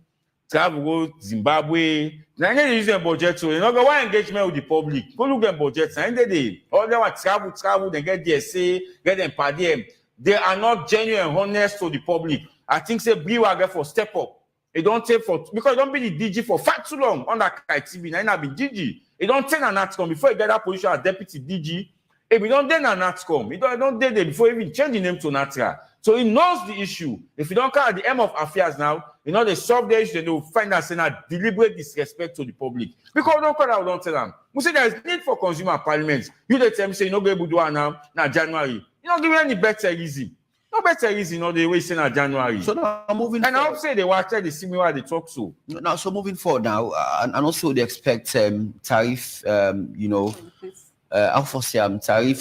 travel go Zimbabwe. Now they use their budget so you know go one engagement with the public. Go look at budgets. And they all they want travel, they get DSA, get them per diem. They are not genuine and honest to the public. I think say BWAG for step up. It don't take for because it don't be the DG for far too long on that TV. Now it be DG. It don't take an NATCOM before you get that position as deputy DG. If you don't then a NATCOM, it don't there before even change the name to NATRA. So he knows the issue. If you don't call at the end of affairs now, they solve the issue and they will find out saying that deliberate disrespect to the public. Because we don't call that, we don't tell them. We say there is need for consumer parliament. You they tell me say you not be able to do it now January. You don't give me any better reason. No better reason, the way saying in January. So now moving and forward. I hope say they watch the similar they talk so. Now, so moving forward now, and also they expect tariff, tariff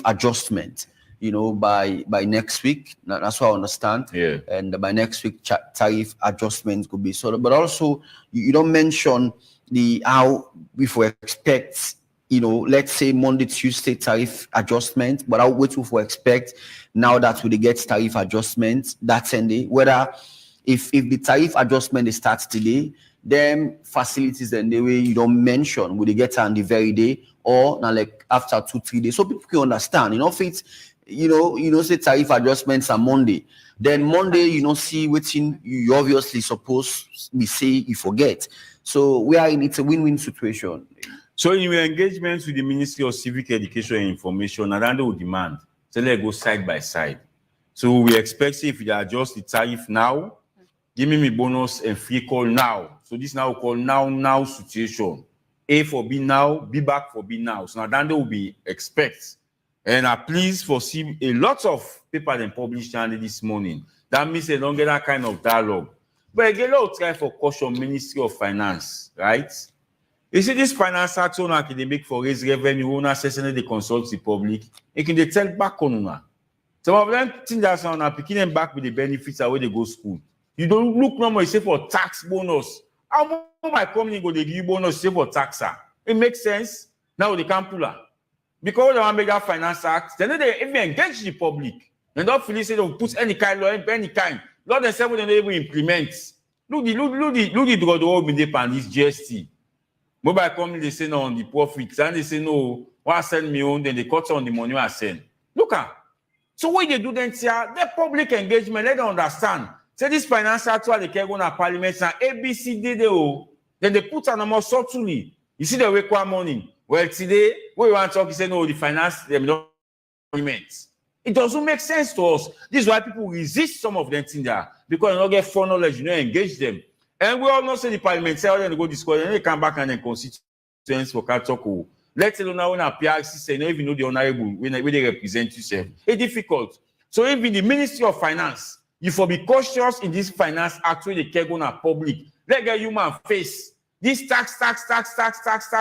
adjustment, by next week. That's what I understand. Yeah. And by next week, tariff adjustment could be sort of. But also, you don't mention how if we expect. Let's say Monday, Tuesday tariff adjustment, but I'll wait for expect now that we get tariff adjustment that Sunday, whether if the tariff adjustment starts today, then facilities and the way you don't mention, will they get on the very day or now like after 2-3 days? So people can understand, if it's, say tariff adjustments on Monday, then Monday, see waiting, you obviously supposed to say you forget. So we are in, it's a win-win situation. So in your engagements with the Ministry of Civic Education and Information, Nadando will demand, so let's go side by side. So we expect if you adjust the tariff now, give me bonus and free call now. So this now we call now situation. A for B now, B back for B now. So Nadando will be expect. And I please foresee a lot of paper then published this morning. That means they don't get that kind of dialogue. But again, let's try for caution Ministry of Finance, right? You see, this finance act owner can they make for raise revenue, owner assessing they consult the public, it can they tell back on owner. Some of them think that's on picking them back with the benefits away they go school. You don't look normal, you say for tax bonus. How my company go they give you bonus, say for taxer? It makes sense. Now they can't pull her. Because they want to make that finance act, then they even engage the public. They don't feel say they put any kind law, any kind. Law themselves they never implement. Look the drug the whole they pan this GST. Mobile company they say no on the profits, and they say no, what I send me on, then they cut on the money I send. Look at. So what they do then here, the public engagement, let them understand. Say this finance act they can go to parliament and ABCD then they put on more subtly. You see the require money. Well, today, we want to talk, you say no, the finance them don't implement. It doesn't make sense to us. This is why people resist some of them things there. Because you don't get full knowledge, you don't engage them. And we all know say the parliament say they go discuss, and they come back and then constituents for talk. Let's say now when a PRC say, you don't even know the honorable when they represent yourself. It's difficult. So even the Ministry of Finance, you for be cautious in this finance act where they can go to public. Let get human face. This tax,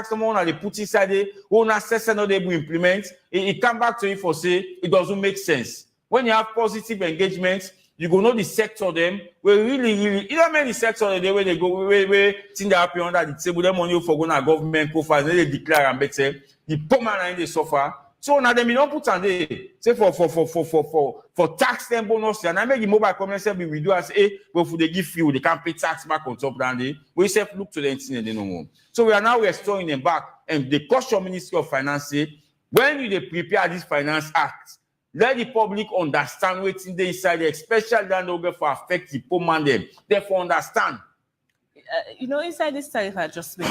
someone they put inside it, who assess and they will implement. It come back to you for say it doesn't make sense. When you have positive engagement, you go know the sector them where really, you don't mean the sector where they go where things that happen under the table, them money for going to government profiles, they declare and better. The poor man and they suffer. So now them don't put on there. Say for tax them bonus, and I make the mobile company say we do as well for they give you, they can't pay tax back on top down there. We say look to the thing and they no more. So we are now restoring them back. And the caution Ministry of Finance say, when you they prepare this finance act, let the public understand what's in the inside, especially that they for affect the poor man them. Therefore understand. Inside this tariff adjustment,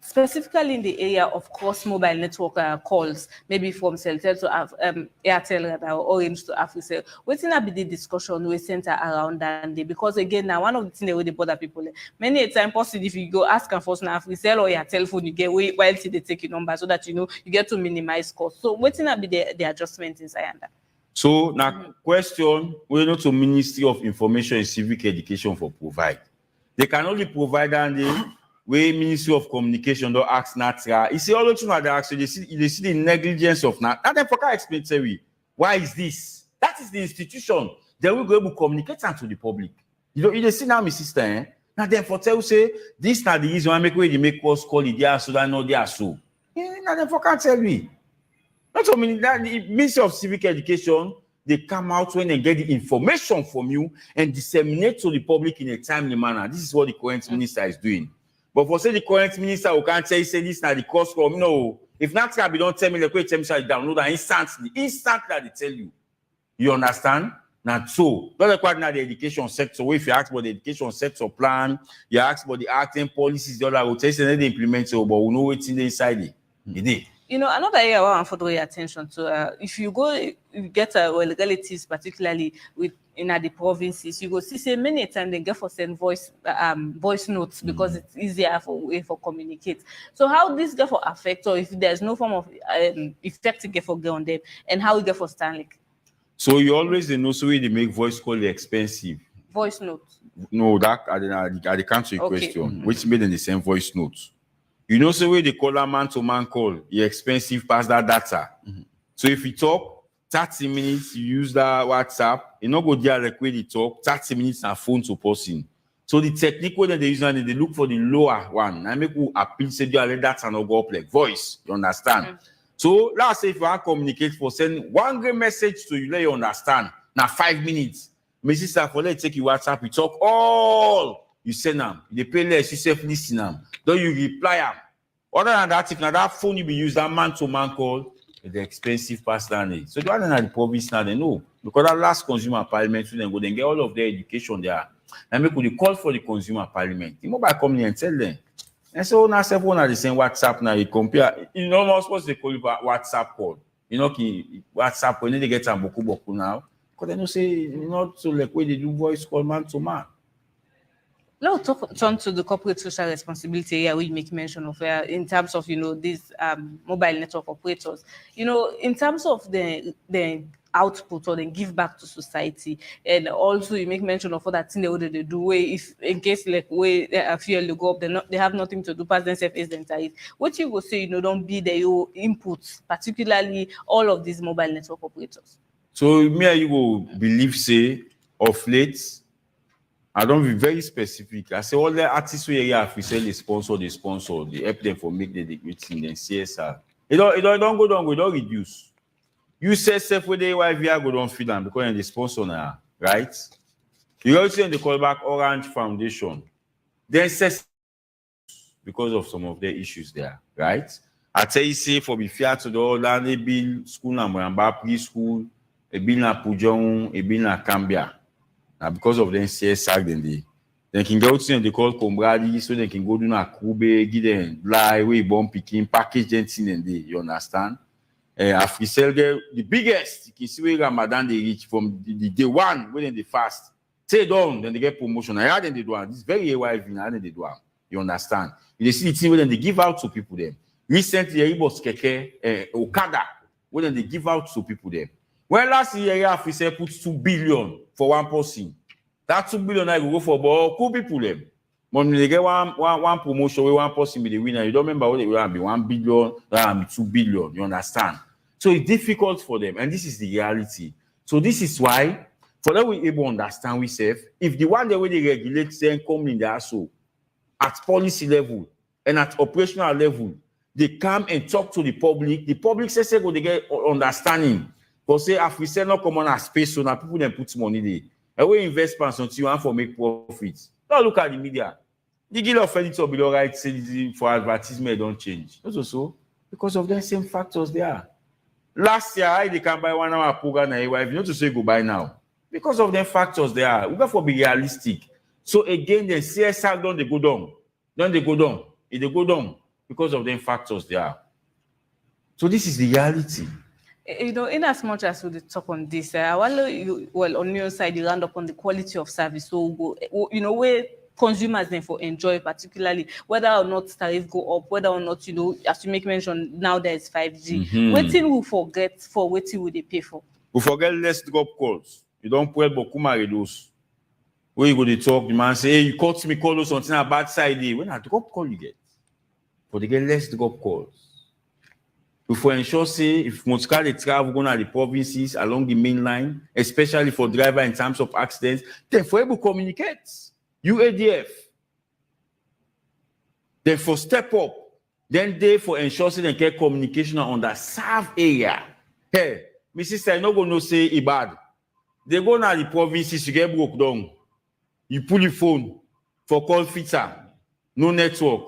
specifically in the area of cross mobile network calls, maybe from Celtel to Airtel or Orange to Africell, what's in be the discussion we center around that day? Because again, now one of the things that really bother people, many a time possible if you go ask and force now Africell or your telephone, you get while they take your number so that you get to minimize costs. So what's in be the adjustment inside that? So now question we know to Ministry of Information and Civic Education for provide. They can only provide and they where Ministry of Communication don't ask NATRA. You see, all the things that they ask, they see the negligence of NATRA. And then for can explain to me, why is this? That is the institution. They will go able to communicate to the public. You see now, my sister, eh? Now then for tell you say, this not the reason why make way they make us call it there so that no they are so. Now then for can tell me. Not so many that the Ministry of Civic Education, they come out when they get the information from you and disseminate to the public in a timely manner. This is what the current minister is doing. But for say the current minister who can't say this now the cost from no. If not can be don't tell me the way tell me download that instantly they tell you. You understand? Not so. Don't quite now the education sector. If you ask about the education sector plan, you ask about the acting policies, the other will tell you they implement it, but we know what's in the inside it. Another area I want to draw your attention to, if you go, you get relatives, particularly in the provinces, you go see say many times they get for send voice notes because it's easier for communicate. So how this get for affect, or if there's no form of effect to get for get on them, and how we get for Stanley? So you always know so they make voice call expensive. Voice notes. No, that I can't answer your question. Which made in the same voice notes. You know, so where they call a man-to-man call, you're expensive past that data. So if you talk 30 minutes, you use that WhatsApp, you not go there like where they talk, 30 minutes and phone to person. So the technique that they use, they look for the lower one. I make you appeal, say you let that and go up like voice. You understand? So let's say if you want to communicate for send one great message to you, let you understand. Now 5 minutes. My sister, for let take you WhatsApp, you talk all. You send them. They pay less, you self listen them. Then you reply them. Other than that, if now that phone you be use that man-to-man call, the expensive past than so the one in the province now they know. Because that last consumer parliament, then go then get all of their education there. And make the call for the consumer parliament. The mobile company and tell them. And so now self one at the same WhatsApp now you compare. You know not supposed to call it WhatsApp call. WhatsApp when they get some boku now. Because they don't say not so like where they do voice call man-to-man. Let's turn to the corporate social responsibility area we make mention of in terms of these mobile network operators. In terms of the output or then give back to society. And also you make mention of other things they do where if in case like where fuel they go up, they have nothing to do, pass themselves is the what you will say, don't be the your inputs, particularly all of these mobile network operators. So me and you will believe say of late, I don't be very specific. I say all the artists who have we sell they sponsor, they help them for make the meeting then CSR. It don't go down, we don't reduce. You say self with the YVR go don't feel them because they sponsor now, right? You also in the callback Orange Foundation. Then says because of some of the issues there, right? I tell you say for be fair to the other they build school number and preschool, a bill na Pujong, a bill na Cambia. Now because of the CSR then they can go to they call Combradi so they can go do na Kube, give them lie, way bomb picking, package and thing and you understand? Africell the biggest, you can see where Ramadan they reach from the day one when they fast. Say down, then they get promotion. I had them they do one. This is very AYV now they do one. You understand? You see the thing when they give out to people them. Recently, it was Keke, Okada, when they give out to people them. Well, last year, Africell put 2 billion for one person. That 2 billion I go for about 2 people them. When they get one promotion where one person be the winner, you don't remember what it will be 1 billion, that will be 2 billion. You understand? So it's difficult for them, and this is the reality. So this is why, for that we able to understand we say, if the one the way they regulate then come in there so at policy level and at operational level, they come and talk to the public says go they get understanding. Because say if we say not come on a space, so now people then put money there. And we invest until you want for make profits. Now look at the media. The deal of editor below right say for advertisement don't change. That's also because of the same factors there. Last year, they can buy 1 hour program and if you know to say go buy now. Because of the factors there. We got to be realistic. So again, the CSR don't they go down. Don't they go down? If they go down because of the factors there. So this is the reality. In as much as we talk on this, well, on your side, you land up on the quality of service. So, where consumers then for enjoy, particularly whether or not tariff go up, whether or not, as you make mention, now there's 5G. Waiting we forget for waiting will they pay for? We forget less drop calls. You don't put Bokuma reduce. Where you go to talk, the man say, hey, you called me, call us something a bad side. When a drop call you get? But they get less drop calls. For ensure, say, if most car they travel going to the provinces along the main line, especially for driver in terms of accidents, then for able to communicate. UADF. Then for step up. Then they for ensure say they get communication on the serve area. Hey, my sister, I'm not going to say it bad. They go to the provinces, you get broke down. You pull your phone for call fitter, no network.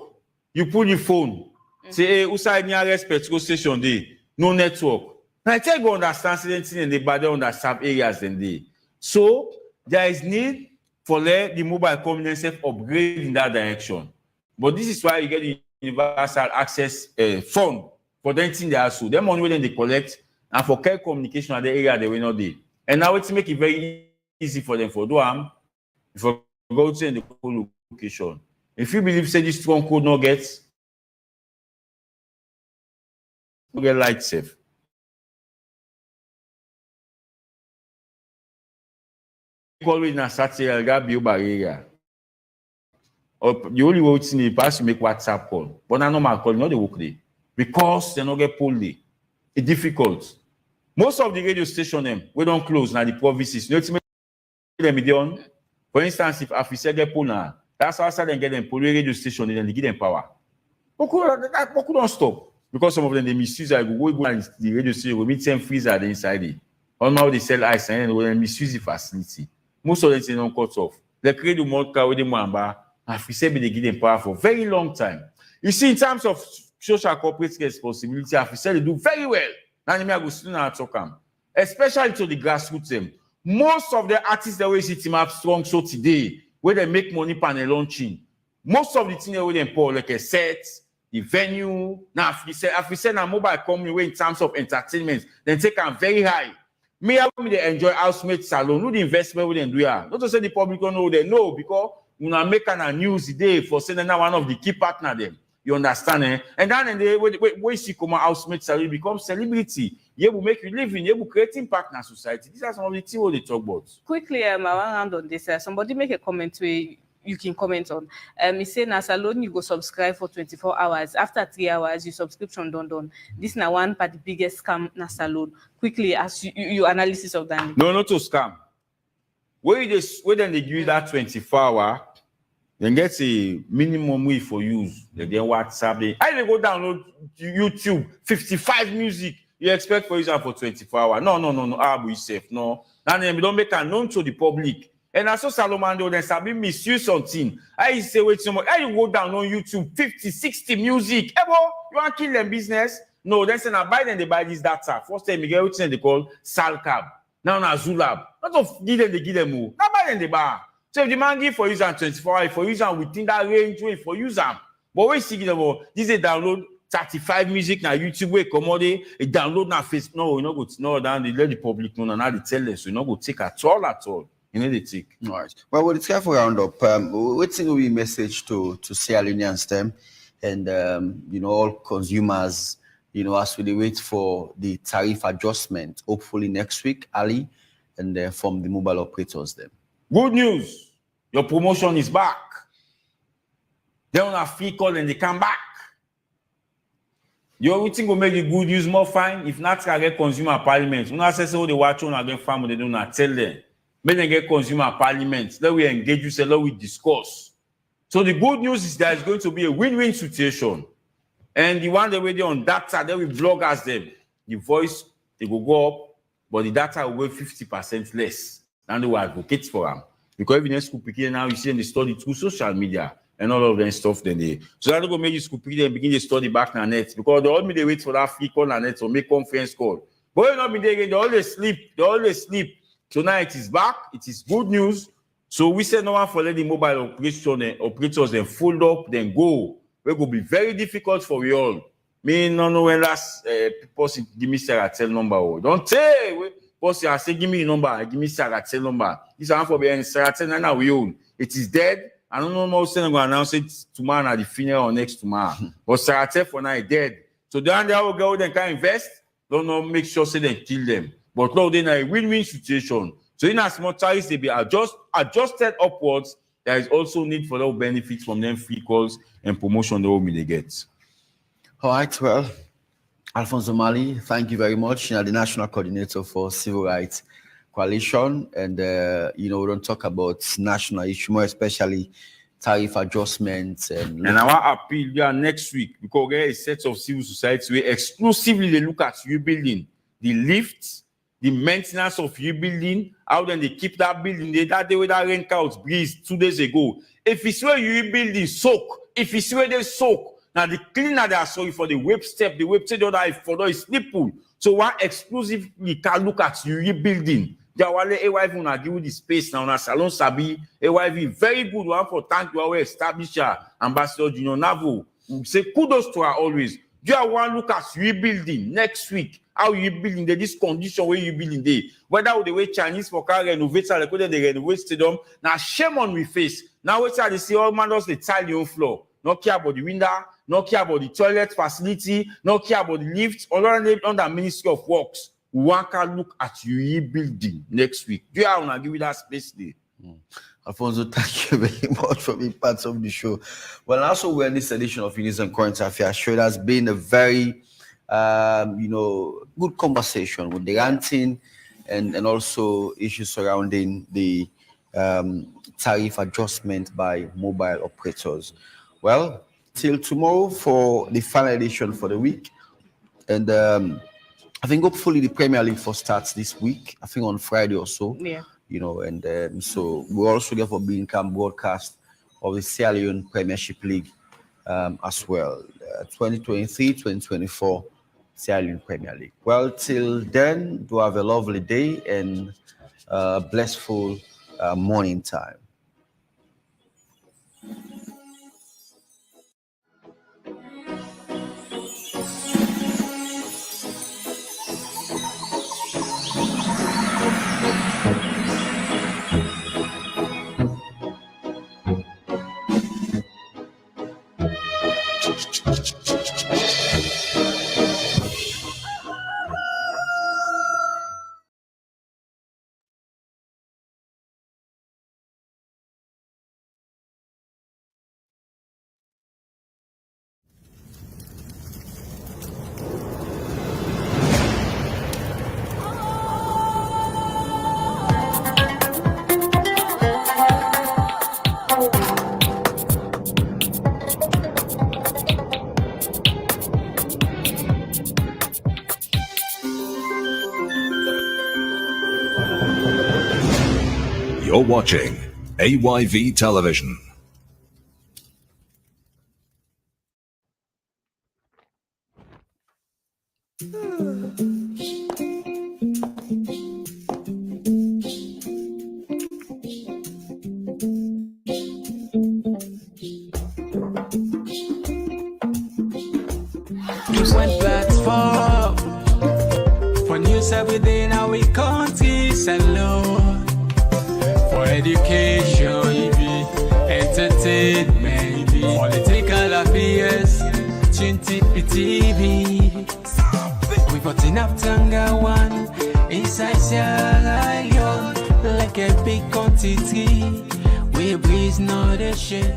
You pull your phone. Say, hey, who's the nearest petrol station there? No network. Now, I tell you, understand something and they bother on the sub areas then they. So, there is need for let the mobile companies upgrade in that direction. But this is why you get the universal access fund for them thing they are so. Them money when they collect and for care communication at the area they will not do. And now it's make it very easy for them for do for go to the location. If you believe say this strong code not gets get light safe. Always in a satellite got build barrier. Or the only way it's in the past you make WhatsApp call. But now normal call, not the work day. Because they not get pulled day. It's difficult. Most of the radio station them we don't close now the provinces. You know to make them on. For instance, if Africell get pulled now, that's how they get them pull radio station and they give them power. But don't stop. Because some of them they misuse it, go the radio station, we meet them freezer the inside it. On how they sell ice and they misuse the facility. Most of them say don't cut off. They create the mod car with the mamba, and Africell they give them power for a very long time. You see, in terms of social corporate responsibility, Africell they do very well. Now I go still now talk them. Especially to the grassroots them. Most of the artists that we see team up strong so today, where they make money panel launching. Most of the things that we them pour like a set. The venue, now Africell a mobile company in terms of entertainment, then take them very high. Me they enjoy housemate Salone, no the investment we then do here. Not to say the public don't know they know because we are making a news today for saying now one of the key partner them. You understand, eh? And then they when see come housemate Salone become celebrity. you able make you live in, you able create impact in our society. These are some of the things they talk about. Quickly, I want to hand on this. Somebody make a comment where you can comment on. He say na Salone you go subscribe for 24 hours. After 3 hours, your subscription done. This na one part the biggest scam na Salone. Quickly, as you analysis of that. No, not to scam. Where then they give you that 24 hour, then get a minimum way for use. Then WhatsApp. I go download YouTube 55 music. You expect for user for 24 hours. No. Abu yourself. No. And then we don't make it known to the public. And I saw Salomon then Sabi misuse something. I say wait someone. I you go down on YouTube 50, 60 music. Hey, bro, you want to kill them business? No, then say now buy them they buy this data. First time you get what they call Salcab. Now na Zulab. Not of give them they give them more. Now buy them they buy. So if the man give for user 24 hours, for user within that range way for user. But we see them all. This is download 35 music na YouTube way commodity. A download na Facebook. No, you know go no down they let the public know and now they tell them so you know go take at all. You know the take. All right. Well, it's time for round up. What's going to be message to Sierra Leoneans them and all consumers, as we wait for the tariff adjustment, hopefully next week, Ali, and from the mobile operators them. Good news. Your promotion is back. They don't have free call and they come back. Your everything will make the good news more fine. If not, I get consumer parliament. When I say so, they watch on again farm, they do not tell them. When they get consumer parliament, let we engage you, say, let we discuss. So the good news is that it's going to be a win-win situation. And the one that we're on data, then we bloggers them. The voice, they will go up, but the data will weigh 50% less than they will advocate for them. Because even school picking now, you see in the study through social media and all of them stuff, then they. So that's going to make you school picking and begin the study back on net. Because they all they wait for that free call on net or make conference call. But you not be there again, they always sleep. So now it is back. It is good news. So we said no one for letting mobile operators then fold up, then go. It will be very difficult for you all. Me no when last person give me Sarah tell number. Don't say person I say give me the number. Give me Sarah tell number. This one for being Sarah tell now we own. It is dead. I don't know how soon I'm going to announce it tomorrow at the funeral or next tomorrow. But Sarah tell for now dead. So the one that will go then can invest. Don't know make sure say they kill them. But now they're in a win-win situation. So in as much as they be adjusted upwards, there is also need for those benefits from them free calls and promotion they get. All right, well, Alfonso Mali, thank you very much. The National Coordinator for Civil Rights Coalition. And, we don't talk about national issues, more especially tariff adjustments. And I want to appeal next week because there is a set of civil society where exclusively they look at rebuilding the lifts, the maintenance of your building, how then they keep that building there. That day where that rain clouds breeze 2 days ago. If it's where you building soak, if it's where they soak, now the cleaner they are sorry for the web step the other for the slippool. So one exclusively can look at you rebuilding. They are AYV will give you the space now. Now Salone Sabi, AYV very good one for thank you our establisher, Ambassador Junior Navo. We say kudos to her always. You are one look at rebuilding next week. How you building there, this condition where you building there. Whether the way Chinese for car renovate, they renovate stadium. Now shame on we face. Now wait till they see all man does the tile your floor. Not care about the window, not care about the toilet facility, not care about the lift. Under Ministry of Works, one can look at you rebuilding next week. Do you want to give you that space there? Alfonso, thank you very much for being part of the show. Well, also we're in this edition of News and Current Affairs show. It has been a very good conversation with the ranting and also issues surrounding the tariff adjustment by mobile operators. Well, till tomorrow for the final edition for the week. And I think hopefully the Premier League starts this week, I think on Friday or so. Yeah. So we're also there for being broadcast of the Sierra Leone Premiership League as well. 2023-2024 Sierra Leone Premier League. Well, till then, do have a lovely day and blissful morning time. You're watching AYV Television. Went back for news every day. Now we country Salone for education, entertainment, political affairs, TV. We got enough Tanga one inside Sierra Leone, like a big country tree. We breeze not a shit,